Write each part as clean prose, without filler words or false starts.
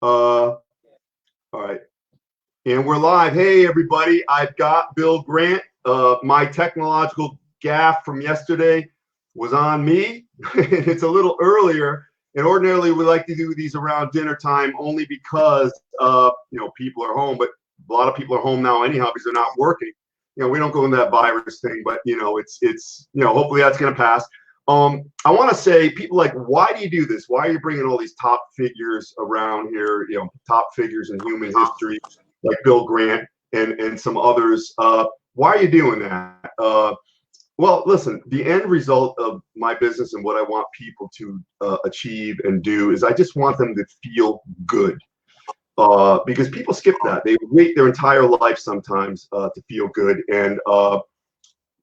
All right. And we're live. Hey, everybody. I've got Bill Grant. My technological gaffe from yesterday was on me. It's a little earlier. And ordinarily, we like to do these around dinner time only because, people are home. But a lot of people are home now anyhow because they're not working. We don't go into that virus thing, but, hopefully that's going to pass. I want to say, people like, why do you do this? Why are you bringing all these top figures around here, top figures in human history, like Bill Grant and some others? Why are you doing that? Well, listen, the end result of my business and what I want people to achieve and do is I just want them to feel good. Because people skip that. They wait their entire life sometimes to feel good. And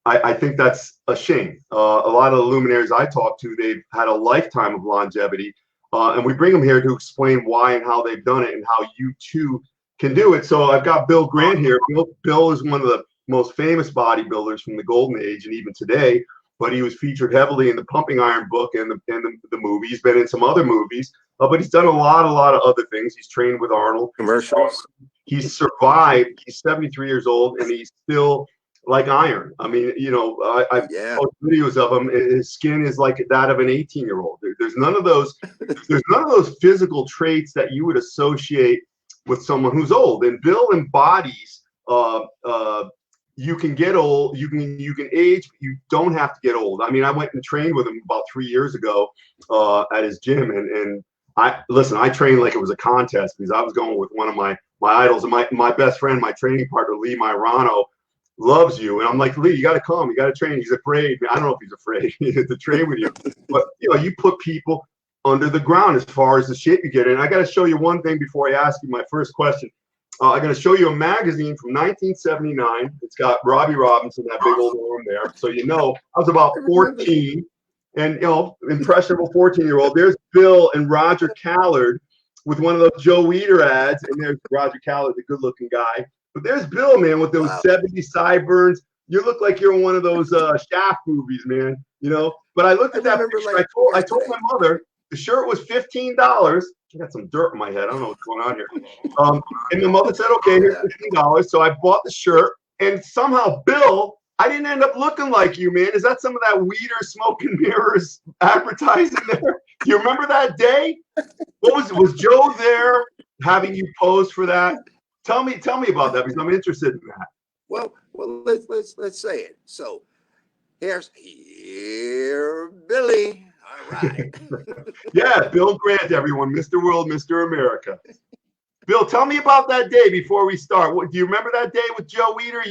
I think that's a shame. A lot of the luminaries I talk to, they've had a lifetime of longevity, and we bring them here to explain why and how they've done it and how you too can do it. So I've got Bill Grant here. Bill is one of the most famous bodybuilders from the golden age and even today, but he was featured heavily in the Pumping Iron book and the movie. He's been in some other movies, but he's done a lot of other things. He's trained with Arnold. Commercials. He's survived. He's 73 years old, and he's still like iron. I mean, I've post videos of him. His skin is like that of an 18-year-old. There's none of those physical traits that you would associate with someone who's old. And Bill embodies you can get old, you can age, but you don't have to get old. I mean, I went and trained with him about 3 years ago at his gym, and I trained like it was a contest because I was going with one of my idols, and my best friend, my training partner, Lee Myrano, loves you. And I'm like, Lee, you got to come. You got to train. He's afraid. I don't know if he's afraid to train with you. But, you put people under the ground as far as the shape you get in. I got to show you one thing before I ask you my first question. I'm going to show you a magazine from 1979. It's got Robby Robinson, that big old arm there. So, I was about 14 and, impressionable 14-year-old. There's Bill and Roger Callard with one of those Joe Weider ads. And there's Roger Callard, the good-looking guy. But there's Bill, man, with those 70 sideburns. You look like you're in one of those Shaft movies, man. But I looked at that picture. I told my mother the shirt was $15. I got some dirt in my head. I don't know what's going on here. And the mother said, "Okay, here's $15." So I bought the shirt, and somehow, Bill, I didn't end up looking like you, man. Is that some of that Weider smoke and mirrors advertising there? Do you remember that day? Was Joe there having you pose for that? Tell me about that because I'm interested in that. Well, let's say it. So here, Billy. All right. Yeah, Bill Grant, everyone, Mr. World, Mr. America. Bill, tell me about that day before we start. Do you remember that day with Joe Weider?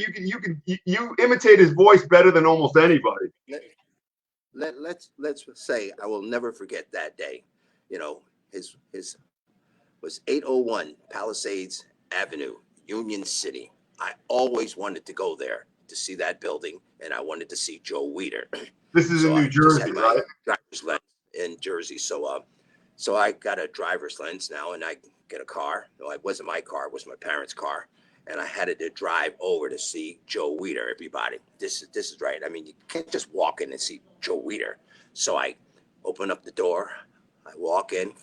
You imitate his voice better than almost anybody. Let's say I will never forget that day. His was 801 Palisades Avenue, Union City. I always wanted to go there to see that building, and I wanted to see Joe Weider. This is in New Jersey, right? Driver's lens in Jersey. So I got a driver's lens now, and I get a car. No, it wasn't my car; it was my parents' car, and I had to drive over to see Joe Weider. Everybody, this is right. I mean, you can't just walk in and see Joe Weider. So I open up the door, I walk in.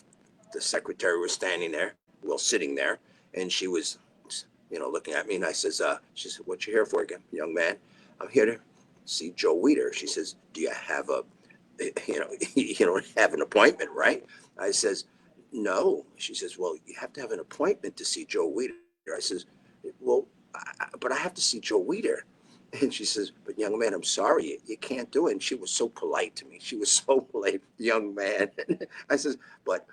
The secretary was standing there, sitting there, and she was, looking at me, and I says, she said, "What you here for again, young man?" "I'm here to see Joe Weider." She says, "Do you have you don't have an appointment, right?" I says, "No." She says, "Well, you have to have an appointment to see Joe Weider." I says, "Well, but I have to see Joe Weider." And she says, "But young man, I'm sorry, you can't do it." And she was so polite to me. She was so polite, young man. I says, "But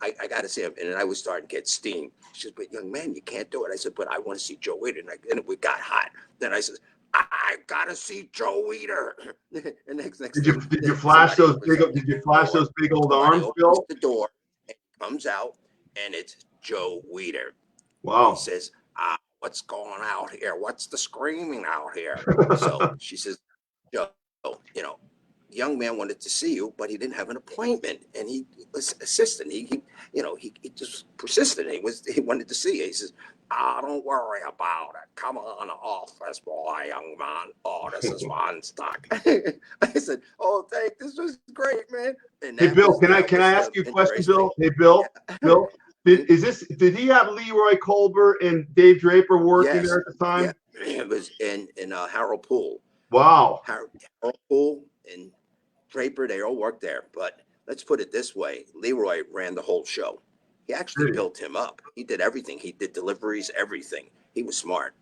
I got to see him." And then I was starting to get steam. She says, "But young man, you can't do it." I said, "But I want to see Joe Weider." And it got hot. Then I says, "I got to see Joe Weider." And next did you flash those big old arms, Bill? The door, and comes out, and it's Joe Weider. Wow. He says, "What's going out here? What's the screaming out here?" So she says, "Joe, young man wanted to see you, but he didn't have an appointment." And he was assistant. He just persisted. He wanted to see you. He says, "Don't worry about it. Come on office, boy, young man. Oh, this is fun stuff." I said, "Oh, this was great, man." And hey, Bill, can I ask you a question, Bill? Hey, Bill, yeah. Bill, Did he have Leroy Colbert and Dave Draper working there at the time? Yeah, it was in Harold Poole. Wow. Harold Poole and Draper, they all worked there. But let's put it this way: Leroy ran the whole show. He actually built him up. He did everything. He did deliveries, everything. He was smart.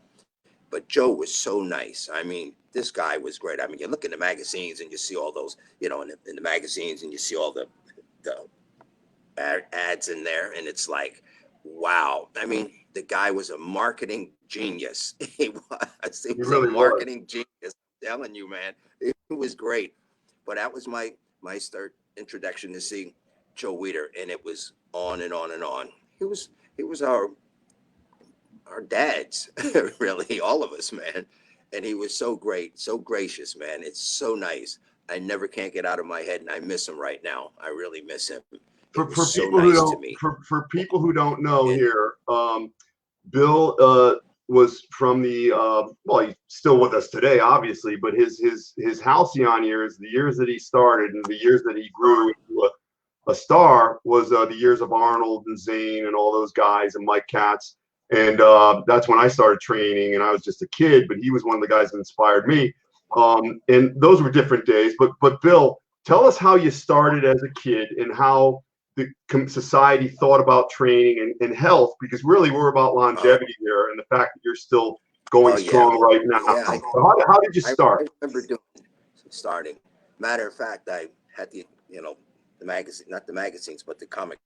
But Joe was so nice. I mean, this guy was great. I mean, you look in the magazines and you see all those, you know, in the magazines, and you see all the ads in there, and it's like, wow. I mean, the guy was a marketing genius. He was really a marketing genius. I'm telling you, man, it was great. But that was my start introduction to see Joe Weider, and it was on and on and on. He was our dads, really, all of us, man. And he was so great, so gracious, man. It's so nice. I never can't get out of my head, and I miss him right now. I really miss him. For people who don't know here, Bill was from the well, he's still with us today, obviously, but his halcyon years, the years that he started and the years that he grew into a star, was the years of Arnold and Zane and all those guys and Mike Katz. And that's when I started training, and I was just a kid, but he was one of the guys that inspired me. And those were different days. But Bill, tell us how you started as a kid and how the society thought about training and health, because really we're about longevity there, and the fact that you're still going strong right now. Yeah, how did you start? I remember starting. Matter of fact, I had the magazine, not the magazines, but the comic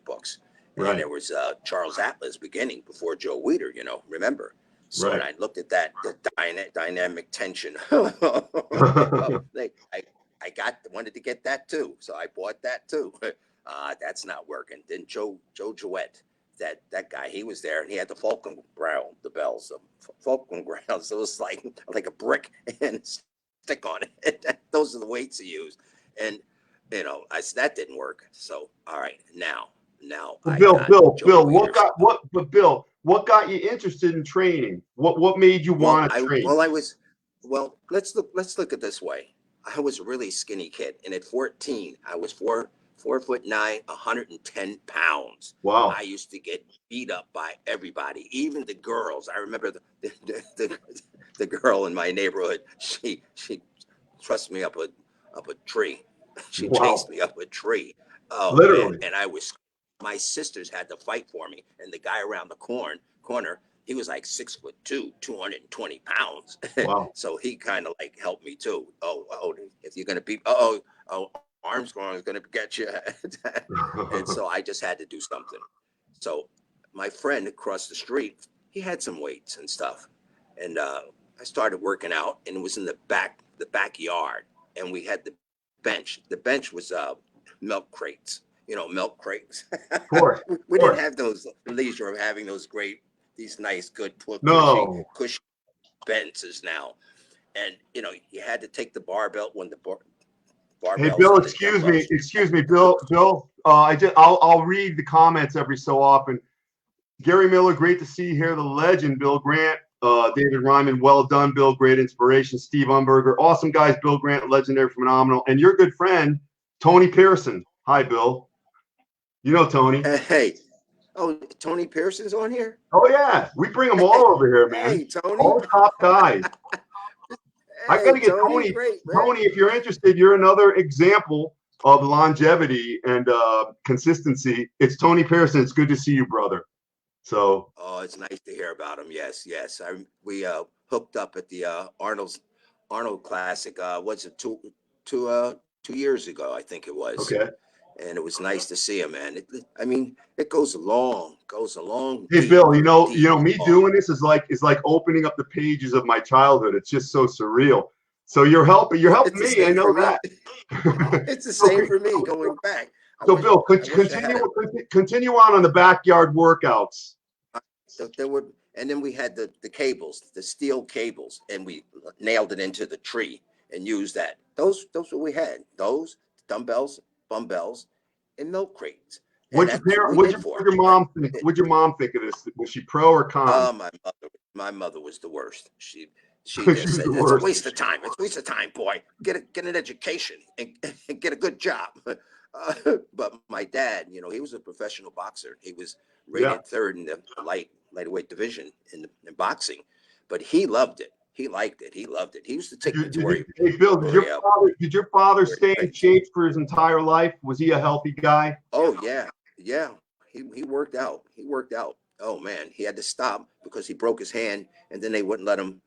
books. And there was Charles Atlas beginning before Joe Weider, remember? So when I looked at that, the dynamic tension, I wanted to get that too. So I bought that too. That's not working. Then Joe Jouett, that guy, he was there, and he had the Falcon Ground, the bells, Falcon Grounds. So it was like a brick and stick on it. Those are the weights he used. And, that didn't work. So, all right, now. Bill, what got you interested in training? What made you want to train? Let's look at this way. I was a really skinny kid, and at 14, I was 4'9", 110 pounds. Wow! I used to get beat up by everybody, even the girls. I remember the girl in my neighborhood. She thrust me up a tree. She chased me up a tree. Oh, literally! Man. And my sisters had to fight for me, and the guy around the corner, he was like 6'2", 220 pounds. Wow! So he kind of like helped me too. Oh, if you're gonna beat, Armstrong is gonna get you. And so I just had to do something. So my friend across the street, he had some weights and stuff, and I started working out, and it was in the backyard, and we had the bench. The bench was milk crates. Milk crates. Of course. We didn't have those leisure of having these nice, good, cushy benches now. And, you had to take the barbell when the barbell. Hey, Bill, excuse me, Bill, I'll read the comments every so often. Gary Miller, great to see you here. The legend, Bill Grant. David Ryman, well done, Bill. Great inspiration. Steve Umberger, awesome guys. Bill Grant, legendary, phenomenal. And your good friend, Tony Pearson. Hi, Bill. You know Tony. Hey. Oh, Tony Pearson's on here? Oh, yeah. We bring them all over here, man. Hey, Tony. All the top guys. I got to get Tony. Great, Tony, if you're interested, you're another example of longevity and consistency. It's Tony Pearson. It's good to see you, brother. So. Oh, it's nice to hear about him. Yes. We hooked up at the Arnold Classic. What's it, 2 years ago? I think it was. Okay. And it was nice to see him, man. It goes along. Hey, Bill, me doing this is like opening up the pages of my childhood. It's just so surreal. So you're helping me. I know that. It's the same for me going back. So, Bill, continue on the backyard workouts. And then we had the cables, the steel cables, and we nailed it into the tree and used that. Those what we had. Those dumbbells, and milk crates. What'd your mom think? What'd your mom think of this? Was she pro or con? My mother was the worst. She just said, it's a waste of time. It's a waste of time, boy. Get an education and get a good job. But my dad, he was a professional boxer. He was Yeah. rated third in the lightweight division in boxing, but he loved it. He liked it. He loved it. He used to take me to Hey, Bill, did your father stay in shape for his entire life? Was he a healthy guy? Oh yeah, yeah. He worked out. He worked out. Oh man, he had to stop because he broke his hand, and then they wouldn't let him,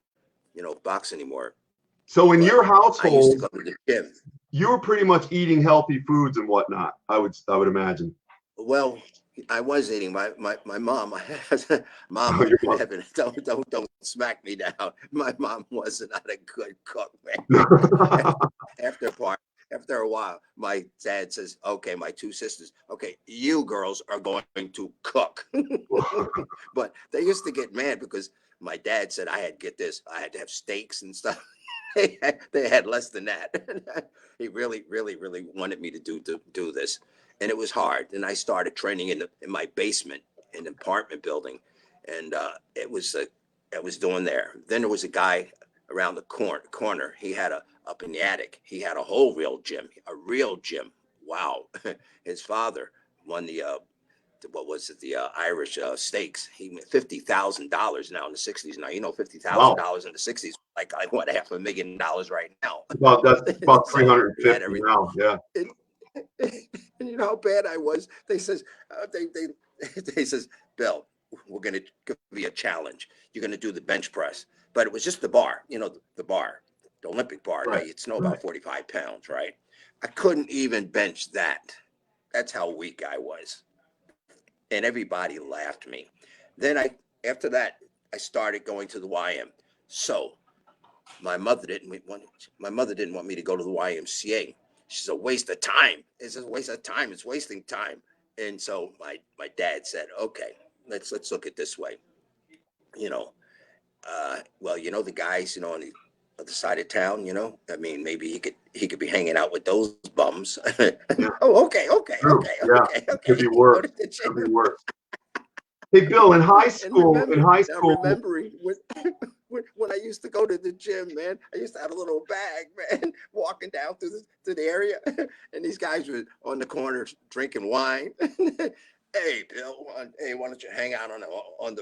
box anymore. So in But your I used to household, go to the gym. you were pretty much eating healthy foods and whatnot. I would imagine. Well, I was eating. My mom, mom, Oh, you're Evan, don't smack me down. My mom was not a good cook, man. After a while, my dad says, "Okay, my two sisters, okay, you girls are going to cook." But they used to get mad because my dad said I had to get this. I had to have steaks and stuff. They had less than that. He really, really, really wanted me to do this, and it was hard. And I started training in my basement in an apartment building, and it was doing there. Then there was a guy around the corner. He had up in the attic. He had a whole real gym, a real gym. Wow, his father won the what was it, the Irish stakes. He made $50,000 now in the '60s. Now $50,000 in the '60s, like what, $500,000 right now. That's about So 350 now. Yeah. And you know how bad I was. They says they says, Bill, we're gonna give you a challenge. You're gonna do the bench press, but it was just the bar. The bar, the Olympic bar. Right. It's about 45 pounds, right? I couldn't even bench that. That's how weak I was. And everybody laughed at me. Then after that, I started going to the YM. So my mother didn't want me to go to the YMCA. She's a waste of time. It's a waste of time. It's wasting time. And so my dad said, okay, let's look at it this way. Well, the guys, on the other side of town, I mean, maybe he could be hanging out with those bums. Oh, okay. Could be worse. Could be worse. Hey, Bill, in high school, remembering when I used to go to the gym, man, I used to have a little bag, man, walking down through the area, and these guys were on the corners drinking wine. Hey, Bill, hey, why don't you hang out on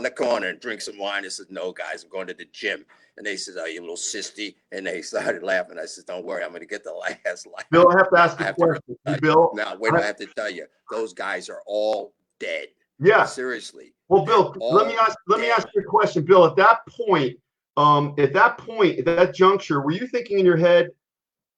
the corner and drink some wine? I said, no, guys, I'm going to the gym. And they said, oh, you little sissy. And they started laughing. I said, don't worry, I'm going to get the last laugh. Bill, I have to ask you a question. Bill, now, wait, I have to tell you, those guys are all dead. Yeah. Seriously. Well, Bill, let me ask you a question, Bill. At that point, at that juncture, were you thinking in your head,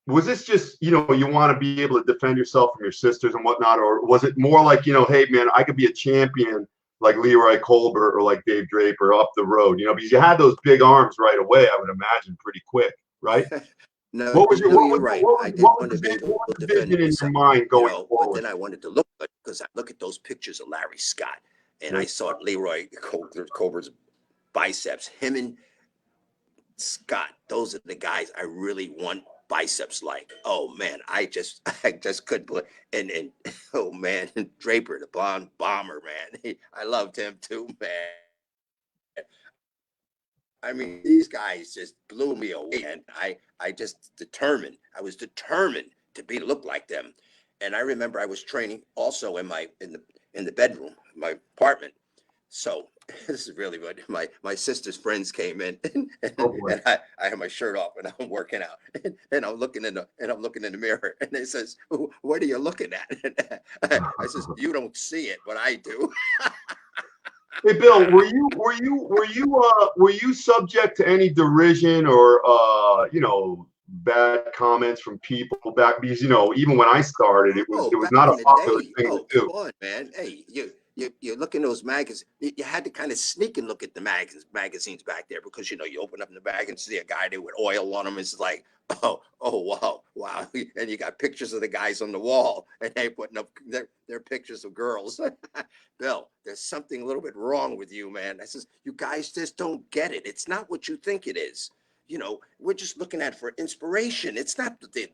was this just, you want to be able to defend yourself from your sisters and whatnot, or was it more like, hey, man, I could be a champion like Leroy Colbert or like Dave Draper up the road, because you had those big arms right away, I would imagine, pretty quick, right? No, what was you're right. I did want to be able to defend in your mind going forward? But then I wanted to look good because I look at those pictures of Larry Scott, and I saw Leroy Colbert's biceps. Him and Scott, those are the guys I really want biceps like. Oh man, I just couldn't believe. And oh man, Draper, the blonde bomber, man, I loved him too, man. I mean, these guys just blew me away, and I was determined to look like them. And I remember I was training also in the bedroom, my apartment. So this is really good. My sister's friends came in, and I have my shirt off, and I'm working out, and I'm looking in the mirror, and they says, "What are you looking at?" I says, "You don't see it, but I do." Hey, Bill, were you subject to any derision or bad comments from people back? Because even when I started, it was not a popular thing to do. Come on, man. Hey, you look in those magazines. You had to kind of sneak and look at the magazines back there because you open up in the bag and see a guy there with oil on him. It's like, oh wow, and you got pictures of the guys on the wall, and they putting up their pictures of girls. Bill, there's something a little bit wrong with you, man. I says, you guys just don't get it. It's not what you think it is. We're just looking at it for inspiration. It's not the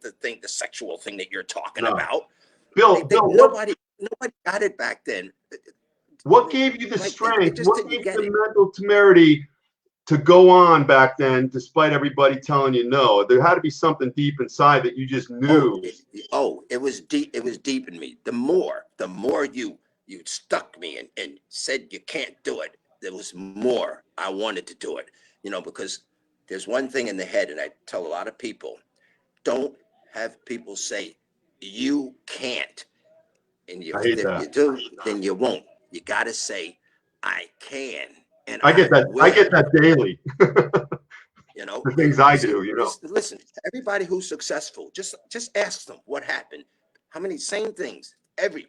sexual thing that you're talking about. Bill, nobody got it back then. What gave you the strength? What gave you the mental temerity to go on back then, despite everybody telling you no? There had to be something deep inside that you just knew. It was deep. It was deep in me. The more you stuck me and said you can't do it, there was more I wanted to do it. Because there's one thing in the head, and I tell a lot of people, don't have people say you can't. And I hate if that. you do, then you won't. You got to say, I can, and I get that. will. I get that daily. The things I do, Listen, everybody who's successful, just ask them what happened. How many same things?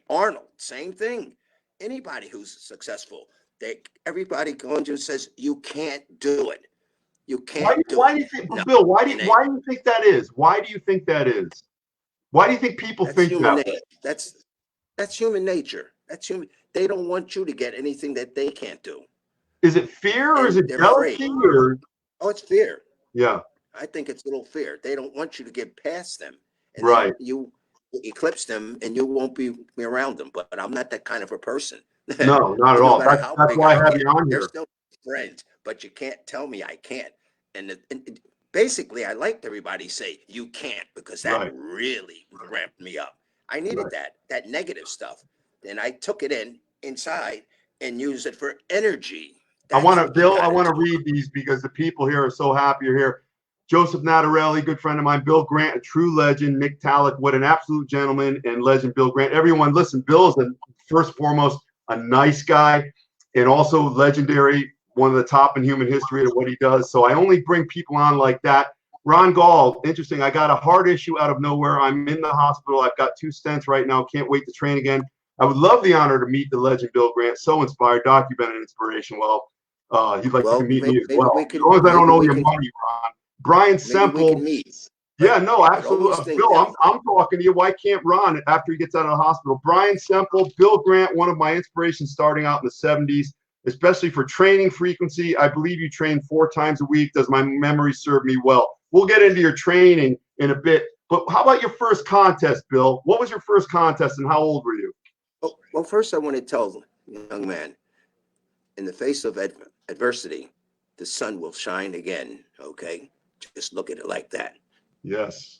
Arnold, same thing. Anybody who's successful, everybody going to says you can't do it. You can't do it. Why do you think, Bill? Why do you think that is? Why do you think that is? Why do you think people think human that? Nature. That's human nature. That's human. They don't want you to get anything that they can't do. Is it fear or is it jealousy? Oh, it's fear. Yeah. I think it's a little fear. They don't want you to get past them. And right. Then you eclipse them and you won't be around them. But I'm not that kind of a person. No, not at all. That's why I have you on here. They're still friends, but you can't tell me I can't. And basically, I liked everybody say you can't, because that really ramped me up. I needed that negative stuff. And I took it inside and used it for energy. I want to read these because the people here are so happy you're here. Joseph Natarelli, good friend of mine. Bill Grant, a true legend. Nick Talek, what an absolute gentleman and legend. Bill Grant. Everyone, listen, Bill is first and foremost a nice guy and also legendary, one of the top in human history of what he does. So I only bring people on like that. Ron Gall, interesting. I got a heart issue out of nowhere. I'm in the hospital. I've got 2 stents right now. Can't wait to train again. I would love the honor to meet the legend Bill Grant. So inspired, documented inspiration. Well, you'd like to meet me as well. As long as I don't owe you money, Ron. Brian Semple. Yeah, no, absolutely. Bill, I'm talking to you. Why can't Ron, after he gets out of the hospital? Brian Semple, Bill Grant, one of my inspirations starting out in the 70s, especially for training frequency. I believe you train 4 times a week. Does my memory serve me well? We'll get into your training in a bit. But how about your first contest, Bill? What was your first contest and how old were you? Well, first I want to tell the young man, in the face of adversity, the sun will shine again, okay? Just look at it like that. Yes.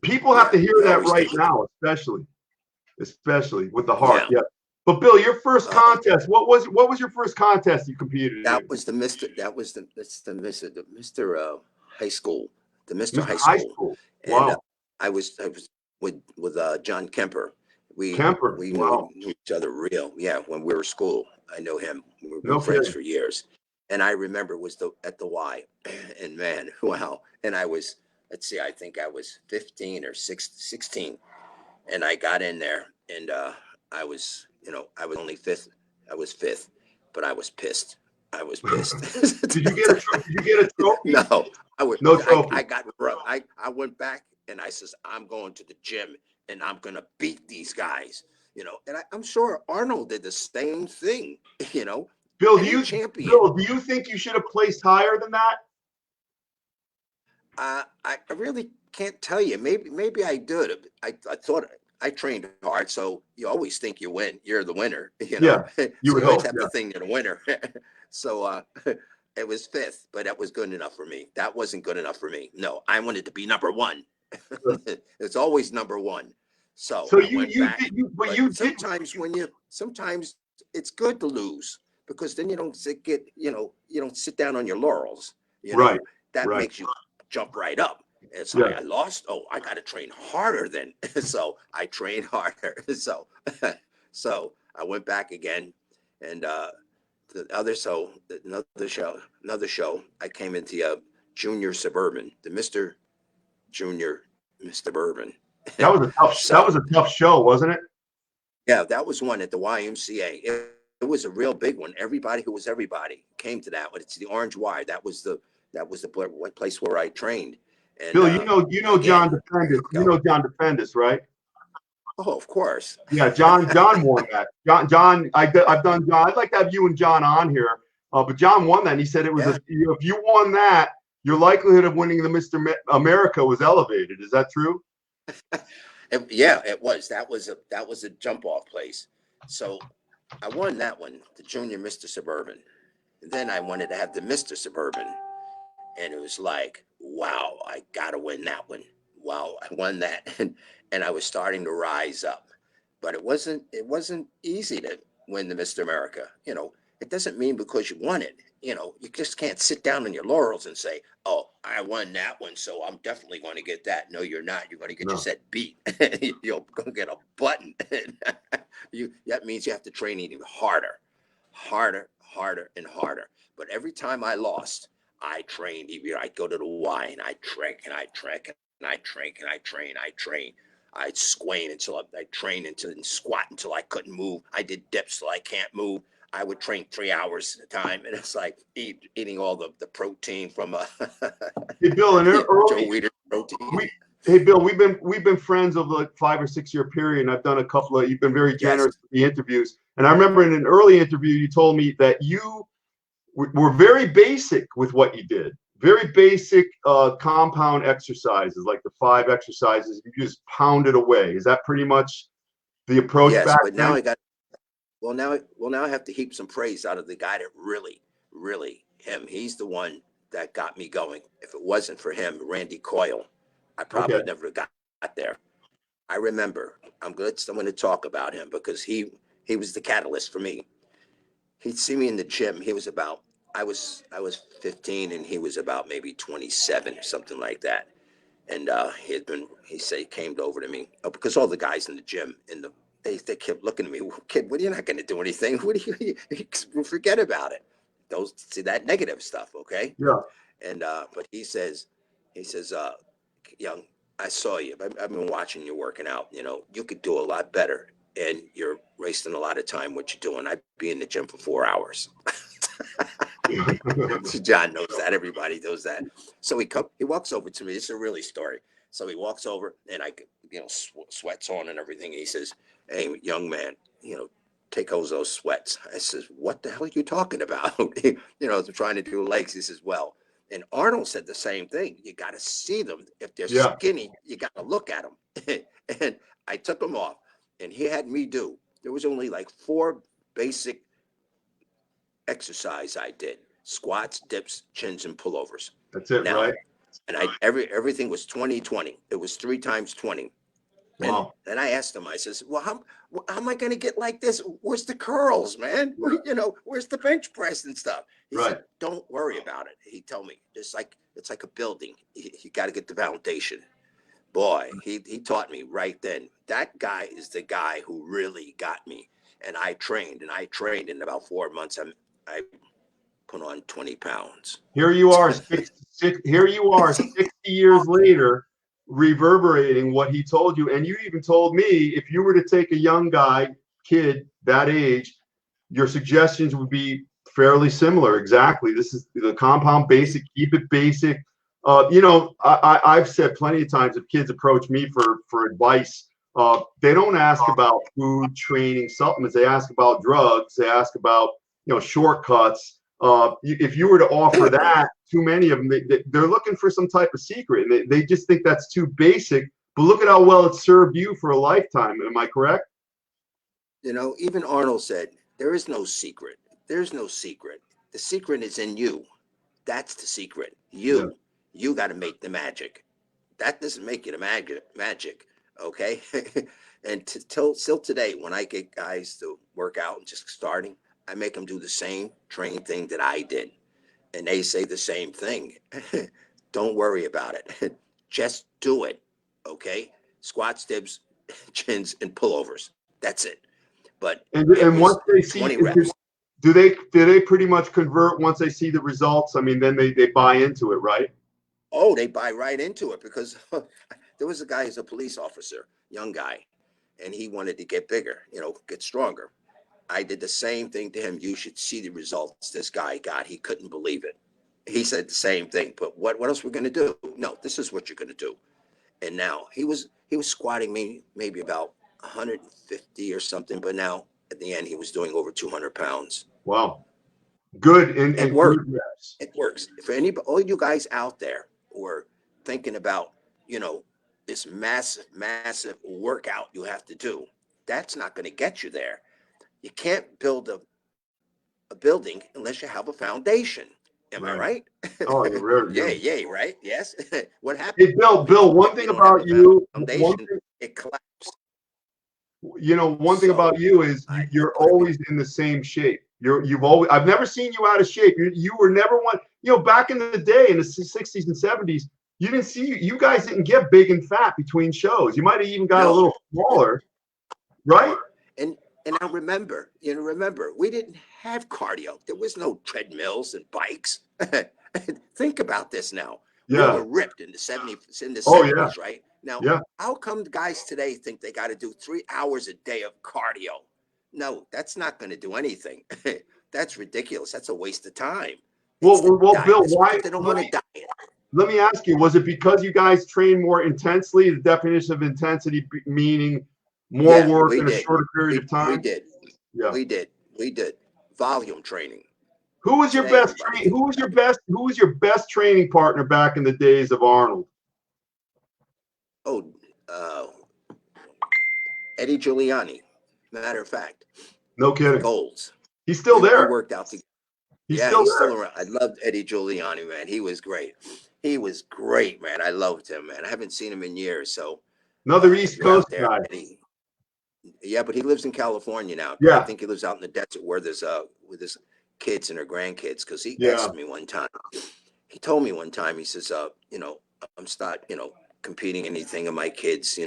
People have to hear that right now, especially with the heart. Yeah. But Bill, your first contest, what was your first contest you competed in? That was the Mr. High School. The Mr. High School. Wow. And I was with John Kemper. We knew each other when we were school. I know him. We were friends for years. And I remember it was at the Y. And man, wow. And I was, I think I was 15 or 16. And I got in there and I was only 5th. I was 5th, but I was pissed. I was pissed. Did you get a trophy? No, no trophy. I went back and I says, I'm going to the gym and I'm going to beat these guys, and I'm sure Arnold did the same thing, Bill, do you think you should have placed higher than that? I really can't tell you. Maybe I did. I thought I trained hard, so you always think you win. You're the winner, Yeah, you would always have to think you're the winner. So it was 5th, but that was good enough for me. That wasn't good enough for me. No, I wanted to be number 1. It's always number 1. So sometimes it's good to lose, because then you don't sit down on your laurels. That makes you jump right up. It's like, I lost. Oh, I got to train harder then. So I trained harder. So I went back again, and another show. I came into Junior Suburban, the Mr. Junior Suburban. That was a tough show, wasn't it? Yeah, that was one at the YMCA. It was a real big one. Everybody who was everybody came to that one. It's the Orange Y. That was the place where I trained. And, Bill, you know John Defendis. You know John Defendis, right? Oh, of course. Yeah, John won that. John, I've done John. I'd like to have you and John on here, but John won that. And he said it was if you won that, your likelihood of winning the Mr. America was elevated. Is that true? It was. That was a jump off place. So I won that one, the Junior Mr. Suburban. Then I wanted to have the Mr. Suburban. And it was like, wow, I got to win that one. Wow, I won that. And I was starting to rise up. But it wasn't easy to win the Mr. America. It doesn't mean because you won it, you just can't sit down on your laurels and say, oh, I won that one, so I'm definitely going to get that. No, you're not. You're going to get No. yourself beat. You'll go get a button. That means you have to train even harder, and harder. But every time I lost, I trained. I'd go to the Y and I drank and I drank and I drank and I trained. I'd squat I trained until and squat until I couldn't move. I did dips till I can't move. I would train 3 hours at a time, and it's like eating all the protein from Hey, Bill, and Joe Weider protein. Hey, Bill, we've been friends over like 5 or 6 year period, and I've done a couple of. You've been very generous with the interviews, and I remember in an early interview you told me that you were very basic with what you did. Very basic compound exercises, like the 5 exercises. You just pounded away. Is that pretty much the approach Yes, back but then? now I got. Now I have to heap some praise out of the guy that really him. He's the one that got me going. If it wasn't for him, Randy Coyle, I probably never got there. I remember. I'm good. Someone to talk about him because he was the catalyst for me. He'd see me in the gym. I was 15 and he was about maybe 27 or something like that. And he said he came over to me because all the guys in the gym they kept looking at me, kid, what are you not going to do anything? What do you forget about it? See that negative stuff. Okay. Yeah. And, but he says, young, I saw you. I've been watching you working out. You could do a lot better and you're wasting a lot of time. What you're doing. I'd be in the gym for 4 hours. John knows that. Everybody knows that. So he walks over to me. It's a really story. So he walks over and sweats on and everything. He says, hey, young man, take those sweats. I says, what the hell are you talking about? I'm trying to do legs. He says, well, and Arnold said the same thing. You got to see them. If they're skinny, you got to look at them. And I took them off and he had me there was only like 4 basic exercise I did: squats, dips, chins, and pullovers. That's it, right? And everything was 20-20. It was 3 times 20. Wow. And I asked him, I says, well, how am I going to get like this? Where's the curls, man? Where's the bench press and stuff? He said, don't worry about it. He told me, it's like a building. You got to get the foundation. Boy, he taught me right then. That guy is the guy who really got me. And I trained in about 4 months. I put on 20 pounds. Here you are, 60 years later, reverberating what he told you. And you even told me if you were to take a young kid that age, your suggestions would be fairly similar. Exactly. This is the compound basic, keep it basic. I've said plenty of times if kids approach me for advice, they don't ask about food, training, supplements. They ask about drugs. They ask about, shortcuts. If you were to offer that, too many of them, they're looking for some type of secret. And they just think that's too basic. But look at how well it served you for a lifetime. Am I correct? Even Arnold said, there is no secret. There's no secret. The secret is in you. That's the secret. You got to make the magic. That doesn't make it a magic. Okay. And still today, when I get guys to work out and just starting, I make them do the same training thing that I did. And they say the same thing. Don't worry about it. Just do it. Okay. Squats, dips, chins, and pullovers. That's it. But and once they see 20 reps. Do they pretty much convert once they see the results? I mean, then they buy into it, right? Oh, they buy right into it because there was a guy who's a police officer, young guy, and he wanted to get bigger, get stronger. I did the same thing to him. You should see the results this guy got. He couldn't believe it. He said the same thing, but what else we're going to do? No, this is what you're going to do. And now he was squatting maybe about 150 or something, but now at the end he was doing over 200 pounds. Wow. Good. And it works. It works. For all you guys out there who are thinking about, this massive workout you have to do, that's not going to get you there. You can't build a building unless you have a foundation. Am I right? Oh, you're Yeah, right. yeah, right. Yes. What Hey, Bill, one if you thing don't have about a you, foundation? It collapses. one thing So about you is I you're put it. always in the same shape. You've always, I've never seen you out of shape. You were never one, back in the day in the 60s and 70s, you didn't see, you guys didn't get big and fat between shows. You might have even got a No. little smaller, right? And I remember, remember, we didn't have cardio. There was no treadmills and bikes. Think about this now. We Yeah. were ripped in the 70s, Oh, yeah. right? Now, Yeah. how come the guys today think they got to do 3 hours a day of cardio? No, that's not going to do anything. That's ridiculous. That's a waste of time. It's the Well, diet. Bill, It's why? because they don't want to diet. Let me ask you, was it because you guys train more intensely? The definition of intensity meaning more Yeah, work we in a did. shorter period of We time? did. Yeah. We did. We did. Volume training. Who was your Today, best everybody can. who was your best training partner back in the days of Arnold? Oh, Eddie Giuliani. Matter of fact, No kidding. goals. He's still We there. worked out together. He's Yeah, still he's there. still around. I loved Eddie Giuliani, man. He was great. He was great, man. I loved him, man. I haven't seen him in years. So Another if East you're out Coast there, guy. Eddie, yeah, but he lives in California now. I Yeah. think he lives out in the desert where there's with his kids and her grandkids. Because he Yeah. asked me one time. He told me one time. He says, I'm start, competing anything, and my kids,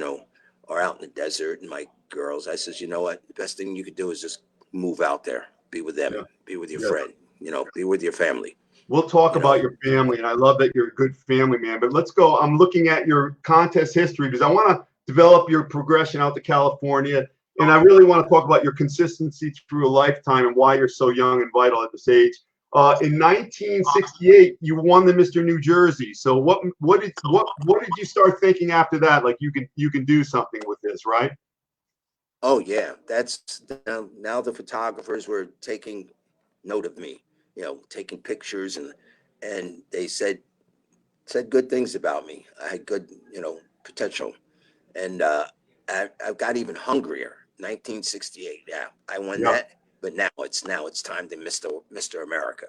are out in the desert, and my girls. I says, you know what? The best thing you could do is just move out there, be with them, Yeah. be with your Yeah. friend, be with your family. We'll talk about your family, and I love that you're a good family man. But let's go. I'm looking at your contest history because I want to develop your progression out to California, and I really want to talk about your consistency through a lifetime and why you're so young and vital at this age. In 1968, you won the Mr. New Jersey. So what did you start thinking after that? Like you can do something with this, right? Oh yeah, that's now the photographers were taking note of me, taking pictures, and they said good things about me. I had good, potential, and I got even hungrier. 1968, yeah, I won Yeah. that, but now it's time to Mr. America.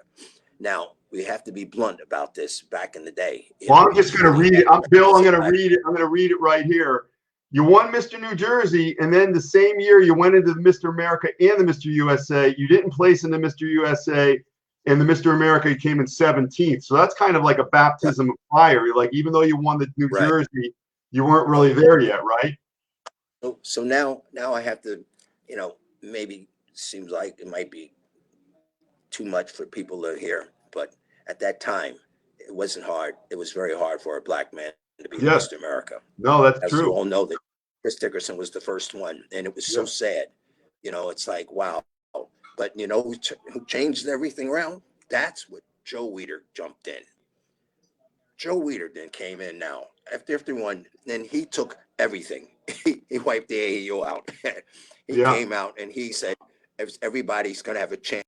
Now we have to be blunt about this. Back in the day, Well, I'm just going to read it. Bill, I'm going to back- read it. I'm going to read it right here. You won Mr. New Jersey, and then the same year you went into the Mr. America and the Mr. USA. You didn't place in the Mr. USA, and the Mr. America came in 17th. So that's kind of like a baptism of fire. You're like, even though you won the New Right. Jersey, you weren't really there yet, right? So now I have to, maybe seems like it might be too much for people to hear, but at that time, it wasn't hard. It was very hard for a black man to be Yes. Mr. America. No, that's As true. you all know, that Chris Dickerson was the first one, and it was so Yeah. sad. It's like, wow. But who changed everything around? That's what Joe Weider jumped in. Joe Weider then came in now after everyone, then he took everything. He wiped the AAU out. He Yeah. came out and he said, everybody's going to have a chance,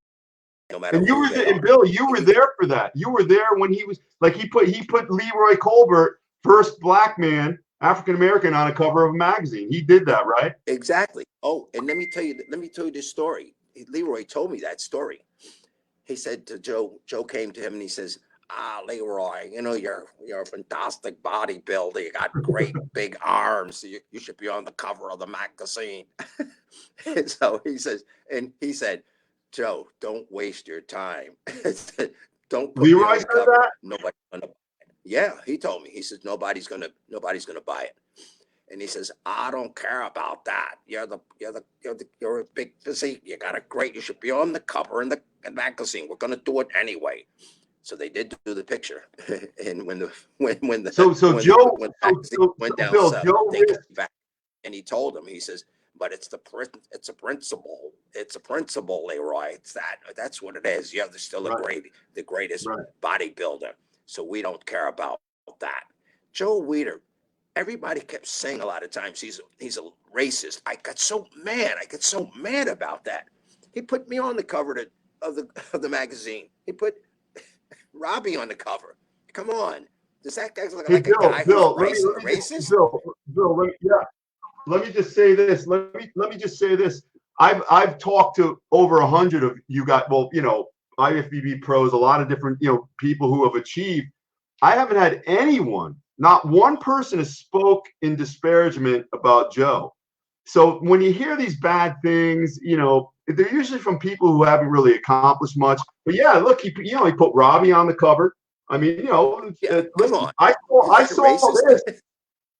no matter And you who were they there, are. and Bill, you were there for that. You were there when he was like he put Leroy Colbert, first black man, African American, on a cover of a magazine. He did that, right? Exactly. Oh, and let me tell you this story. Leroy told me that story. He said to Joe came to him and he says, Leroy, you're a fantastic bodybuilder. You got great big arms. You should be on the cover of the magazine. And so he said, Joe, don't waste your time. Don't put me Leroy on the said cover. that? Nobody's gonna buy it. Yeah, he told me. He says nobody's gonna buy it. And he says, I don't care about that. You're a big physique. You got a great. You should be on the cover in the magazine. We're gonna do it anyway. So they did do the picture. And when the Joe magazine went down Bill, south, Joe they came back and he told him. He says, but it's a principle. It's a principle, Leroy. That's what it is. They're still right. the greatest Right. bodybuilder. So we don't care about that. Joe Weider. Everybody kept saying a lot of times he's a racist. I got so mad about that. He put me on the cover of the magazine. He put Robby on the cover. Come on, does that guy look like a guy who's racist? Bill, let me just say this. Let me just say this. I've talked to over 100 of you guys. Well, you know, IFBB pros, a lot of different, you know, people who have achieved. I haven't had anyone, not one person has spoke in disparagement about Joe. So when you hear these bad things, you know, they're usually from people who haven't really accomplished much. But yeah, look, he put Robby on the cover. I mean, you know, Yeah, come on. I saw this.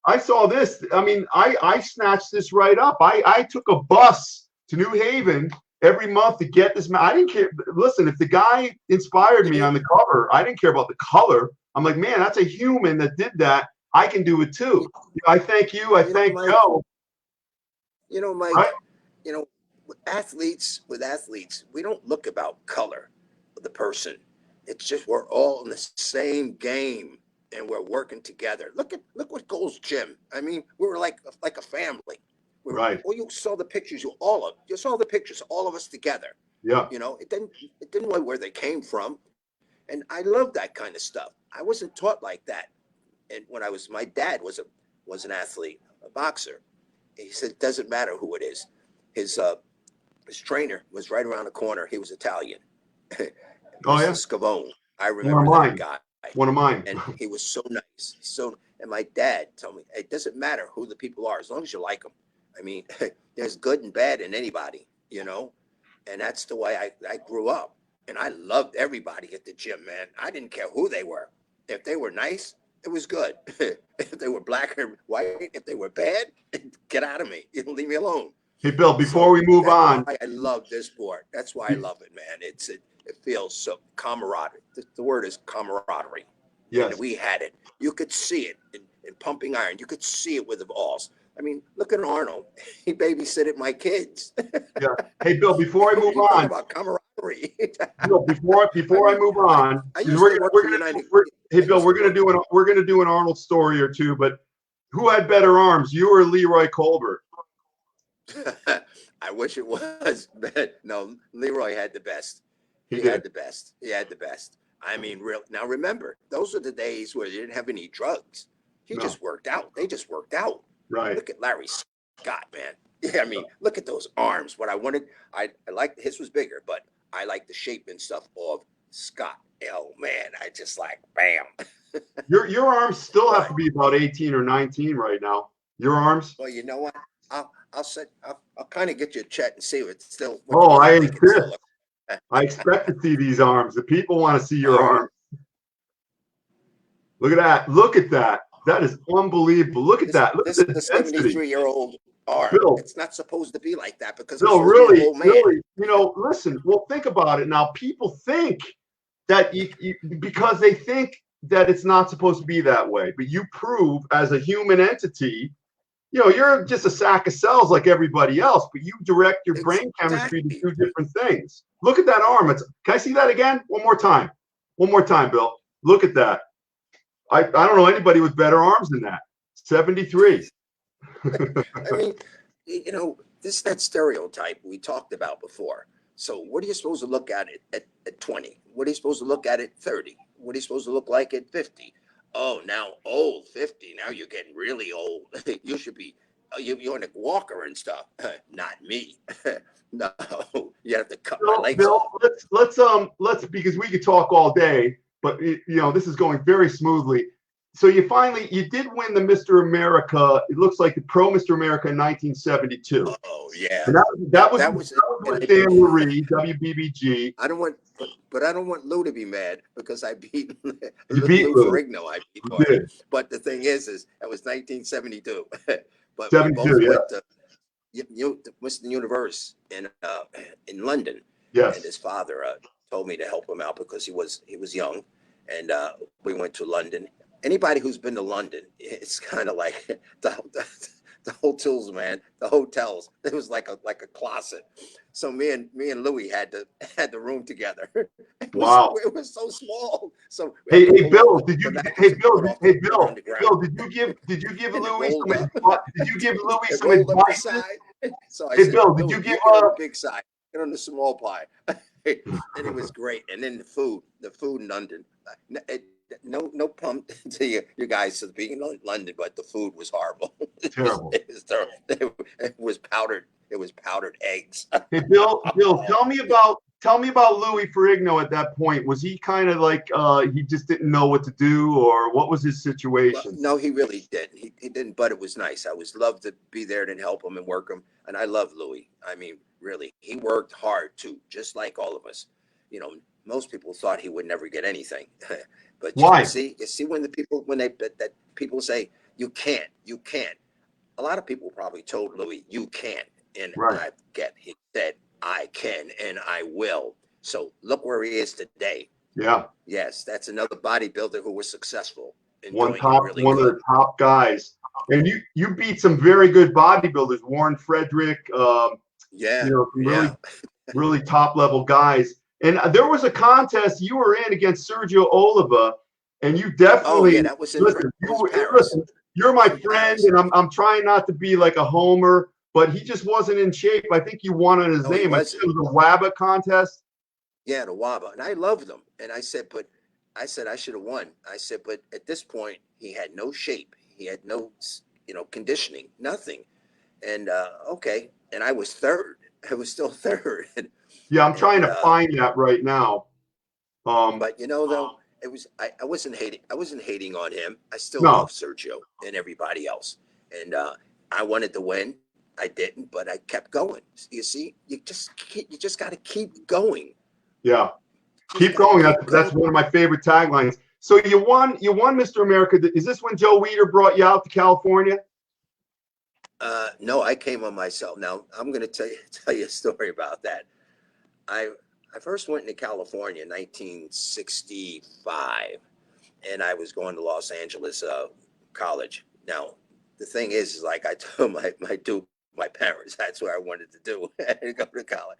I saw this. I mean, I snatched this right up. I took a bus to New Haven every month to get this. I didn't care. Listen, if the guy inspired me on the cover, I didn't care about the color. I'm like, man, that's a human that did that. I can do it too. You know, I thank you. I thank Joe. You know, Mike, right? You know, with athletes, we don't look about color of the person. It's just we're all in the same game and we're working together. Look what Gold's Gym. I mean, we were like a family. Right. Well, you saw the pictures. You saw the pictures. All of us together. Yeah. You know, it didn't know where they came from, and I love that kind of stuff. I wasn't taught like that, and my dad was an athlete, a boxer. He said it doesn't matter who it is. His trainer was right around the corner. He was Italian. Oh yeah. Scavone. I remember that guy. One of mine. And he was so nice. And my dad told me it doesn't matter who the people are as long as you like them. I mean, there's good and bad in anybody, you know, and that's the way I grew up. And I loved everybody at the gym, man. I didn't care who they were. If they were nice, it was good. If they were black or white, if they were bad, get out of me. Leave me alone. Hey, Bill, before we move on. I love this sport. That's why I love it, man. It feels so camaraderie. The word is camaraderie. Yes. And we had it. You could see it in pumping iron. You could see it with the balls. I mean, look at Arnold. He babysitted my kids. Yeah. Hey, Bill, before I move on. About camaraderie. Bill, before I move on, hey, Bill, we're gonna do an Arnold story or two, but who had better arms, you or Leroy Colbert? I wish it was, but no, Leroy had the best. He had the best. I mean, now remember, those are the days where you didn't have any drugs. Just worked out. They just worked out. Right. Look at Larry Scott, man. Yeah, I mean, look at those arms. What I wanted, I liked his was bigger, but I like the shape and stuff of Scott. Oh man, I just like bam. Your arms still have to be about 18 or 19 right now. Your arms. Well, you know what? I'll kind of get you a check and see if it's still. I insist. I expect to see these arms. The people want to see your arms. Look at that. Look at that. That is unbelievable. Look at that. Look at the 73-year-old arm. Bill, it's not supposed to be like that because no, really, you know, listen, well, think about it now. People think that because they think that it's not supposed to be that way, but you prove as a human entity, you know, you're just a sack of cells like everybody else, but you direct your brain chemistry to do different things. Look at that arm. Can I see that again? One more time, Bill. Look at that. I don't know anybody with better arms than that. 73. I mean, you know, that stereotype we talked about before. So what are you supposed to look at it at 20? What are you supposed to look at 30? What are you supposed to look like at 50? Oh, now old 50. Now you're getting really old. You should be, you're in a walker and stuff. Not me. No, you have to cut my legs Bill, off. Let's because we could talk all day, but you know this is going very smoothly. So you did win the Mr. America. It looks like the Pro Mr. America in 1972. Oh yeah, and that was with Dan Marie, WBBG. I don't want Lou to be mad because I beat Lou Ferrigno. I beat, but the thing is that was 1972. But 72, we both went to Western Universe in London. Yes, and his father told me to help him out because he was young, and we went to London. Anybody who's been to London, it's kind of like the hotels, man. The hotels. It was like a closet. So me and Louis had the room together. It was so small. So hey Bill, did you give Louis some advice? So I said, Bill, did you give a big side? Get on the small pie. And it was great. And then the food in London. no pump to your guys being in London, but the food was horrible. Terrible. It was powdered. It was powdered eggs. Hey, Bill, tell me about Louis Ferrigno at that point. Was he kind of like he just didn't know what to do, or what was his Well, situation? no, he really didn't. He didn't, but it was nice. I was loved to be there and help him and work him. And I love Louis. I mean, really, he worked hard too, just like all of us. You know, most people thought he would never get anything, but Why? you see when that people say you can't. A lot of people probably told Louis you can't, and Right. he said I can and I will. So look where he is today. Yeah. Yes, that's another bodybuilder who was successful and One doing it top, really one of good. the top guys. And you beat some very good bodybuilders, Warren Frederick, Yeah, some yeah. really top level guys. And there was a contest you were in against Sergio Oliva, and you Oh yeah, definitely that was in listen. Paris. Listen, you're It my was in friend, Paris. and I'm trying not to be like a homer, but he just wasn't in shape. I think you won on his No, he name. I think wasn't. it was a WABA contest. Yeah, the Waba, and I loved him. And I said I should have won. I said, but at this point, he had no shape. He had no, conditioning, nothing. And okay, and I was third. I was still third. Yeah, I'm trying And to find that right now. but though it was I wasn't hating. I wasn't hating on him. I still No, love Sergio and everybody else. And I wanted to win. I didn't, but I kept going. You see, you just got to keep going. yeah. Just Keep got to going. keep That's going. one of my favorite taglines. So you won Mr. America. Is this when Joe Weider brought you out to California? No, I came on myself. Now I'm going to tell you a story about that. I I first went into California in 1965, and I was going to Los Angeles college. Now the thing is like I told my parents that's where I wanted to do to go to college.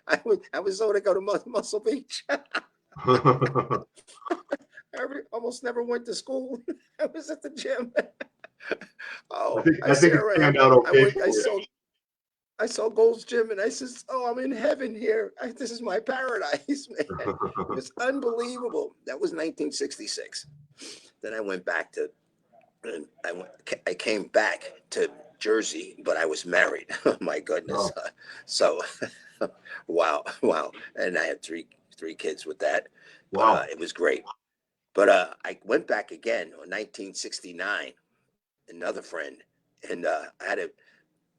I was going to go to Muscle Beach. I almost never went to school. I was at the gym. Oh, I think it panned out I okay went. for you. I saw Gold's Gym, and I says, "Oh, I'm in heaven here. This is my paradise, man." It was unbelievable. That was 1966. Then I went back to, and I came back to Jersey, but I was married. Oh my goodness. Oh, So, wow. And I had three kids with that, but wow. it was great. But I went back again in 1969. Another friend, and I had a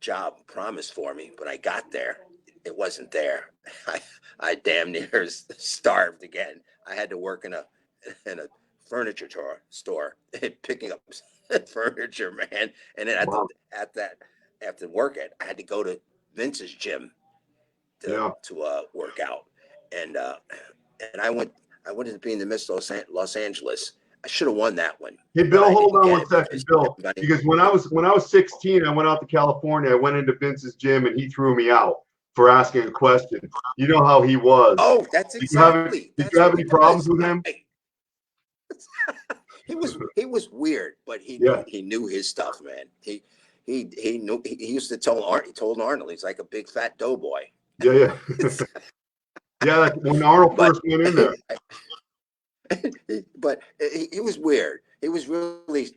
job promised for me, but I got there, it wasn't there. I I damn near starved again. I had to work in a furniture store picking up furniture, man. And then Wow. at that after work I had to go to Vince's gym Yeah. to work out, and I wanted to be in the Miss Los Angeles. I should have won that one, Hey, but Bill, I hold didn't on get one it second, because Bill. everybody. Because when I was 16, I went out to California. I went into Vince's gym, and he threw me out for asking a question. You know how he was. Oh, Did that's you have what any he problems does. with him? He was weird, but Yeah. he knew his stuff, man. He knew he used to tell He told Arnold he's like a big fat doughboy. Yeah. Yeah. Yeah. Like when Arnold But first went in there. but he was weird. He was really.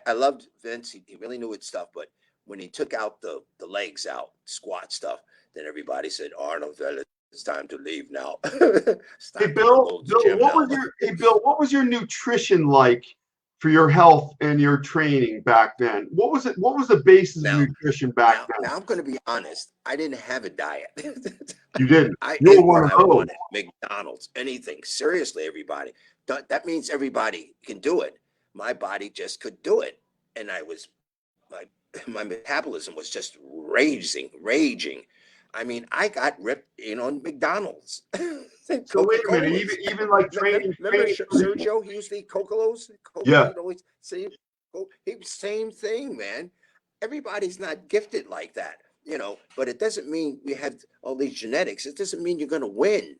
I loved Vince. He really knew his stuff. But when he took out the legs out, squat stuff, then everybody said, "Arnold, fella, it's time to leave now. It's Hey, time to go to the gym now." Bill, what was your nutrition like for your health and your training back then? What was it? What was the basis of Now, nutrition back then? now I'm going to be honest. I didn't have a diet. You didn't. I You were ate one what of I those. wanted. McDonald's, anything. Seriously, everybody. That means everybody can do it. My body just could do it, and my my metabolism was just raging. I mean, I got ripped in on McDonald's, So Coca wait a minute. Colas. Even like Remember training. Sergio? He used to eat Coca-Colas. Yeah. He'd always say, he was same thing, man. Everybody's not gifted like that, But it doesn't mean we have all these genetics. It doesn't mean you're going to win.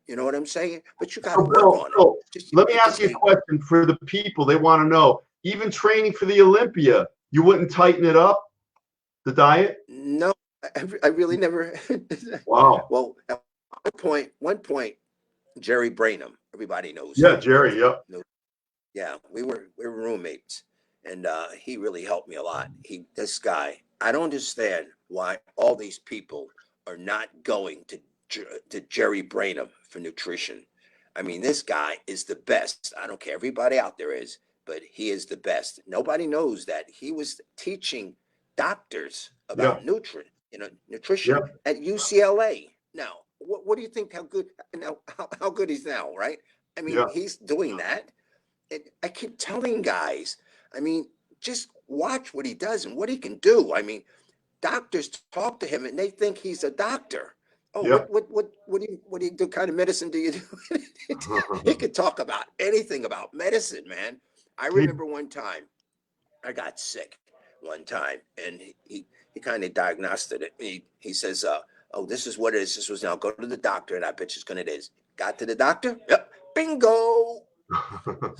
You know what I'm saying? But you got to So work on it. Bill, let me It ask just you a ain't. question for the people. They want to know. Even training for the Olympia, you wouldn't tighten it up, the diet? No, I really never. Wow. Well, at one point, Jerry Brainham, everybody knows Yeah, him. Jerry. Yep. Knows Yeah, we were roommates, and he really helped me a lot. This guy, I don't understand why all these people are not going to Jerry Brainham for nutrition. I mean, this guy is the best. I don't care everybody out there is, but he is the best. Nobody knows that he was teaching doctors Yeah, about nutrition yeah, at UCLA. Now, what do you think? How good now? How good he's now, right? I mean, yeah. he's doing that. And I keep telling guys, I mean, just watch what he does and what he can do. I mean, doctors talk to him and they think he's a doctor. Oh, Yeah. what do you do? Kind of medicine do you do? He could talk about anything about medicine, man. I He, remember one time I got sick one time, and he kind of diagnosed it. He says, "Oh, this is what it is. This was now go to the doctor, and I bet you it's gonna it is." Got to the doctor. Yep, bingo.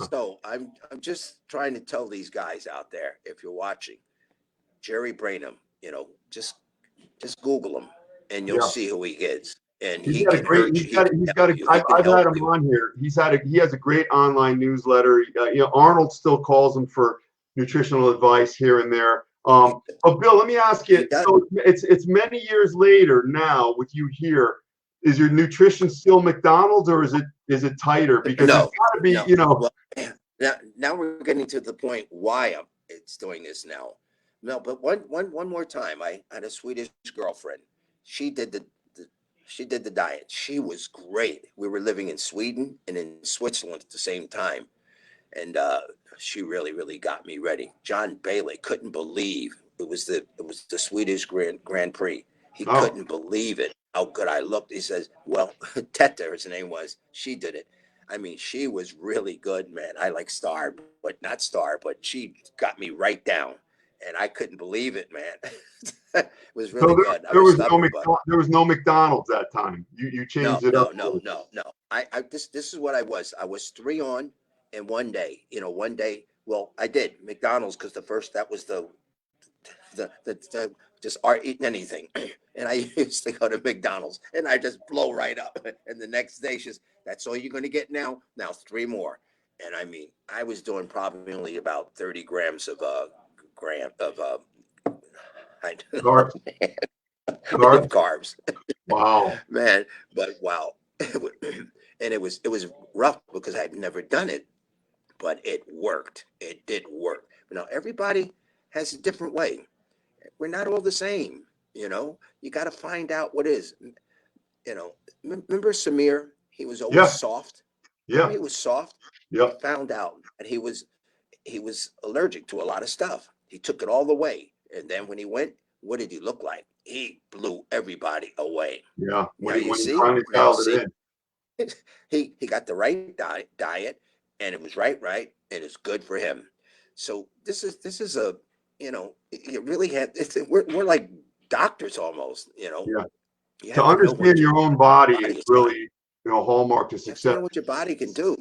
So I'm just trying to tell these guys out there, if you're watching, Jerry Brainham, just Google him, and you'll yeah. see who he is, and He's he got a can great. hurt you. He can He's got help a. you. He can I've help had him you. on here. He has a great online newsletter. Arnold still calls him for nutritional advice here and there. But Bill, let me ask He you. does. So it's many years later now with you here. Is your nutrition still McDonald's or is it tighter? Because there's No, got to be. no. Well, now we're getting to the point why it's doing this now. No, but one more time. I had a Swedish girlfriend. She did the she did the diet. She was great. We were living in Sweden and in Switzerland at the same time, and she really got me ready. John Bailey couldn't believe it was the Swedish Grand Prix. He Oh, couldn't believe it how good I looked. He says, "Well, Teta, his name was. She did it. I mean, she was really good, man. I like Star, but not Star, but she got me right down, and I couldn't believe it, man. It was so really good. I there was was no stubborn, but there was no McDonald's that time. You no, changed it up. no, no, no, no. I this is what I was. I was three on in one day. One day. Well, I did McDonald's because the first that was the just are eating anything, and I used to go to McDonald's and I just blow right up. And the next day she's that's all you're going to get now. Now three more, and I mean I was doing probably only about 30 grams of gram of I don't know, Carbs. man, of Carbs. carbs. Wow. Man, but wow. And it was rough because I'd never done it, but it worked. It did work. Now everybody has a different way. We're not all the same. You got to find out what is. Remember Samir? He was always Yeah. soft. Remember Yeah. he was soft. We Yeah. found out that he was allergic to a lot of stuff. He took it all the way, and then when he went, what did he look like? He blew everybody away. Yeah. Now When he you when he see, finally now dialed it see, in. he got the right diet, and it was right, and it's good for him. So this is a it really had we're like doctors almost. Yeah. You To have to know understand what your your own body body is is like. really, hallmark to You have to success. know what your body can do.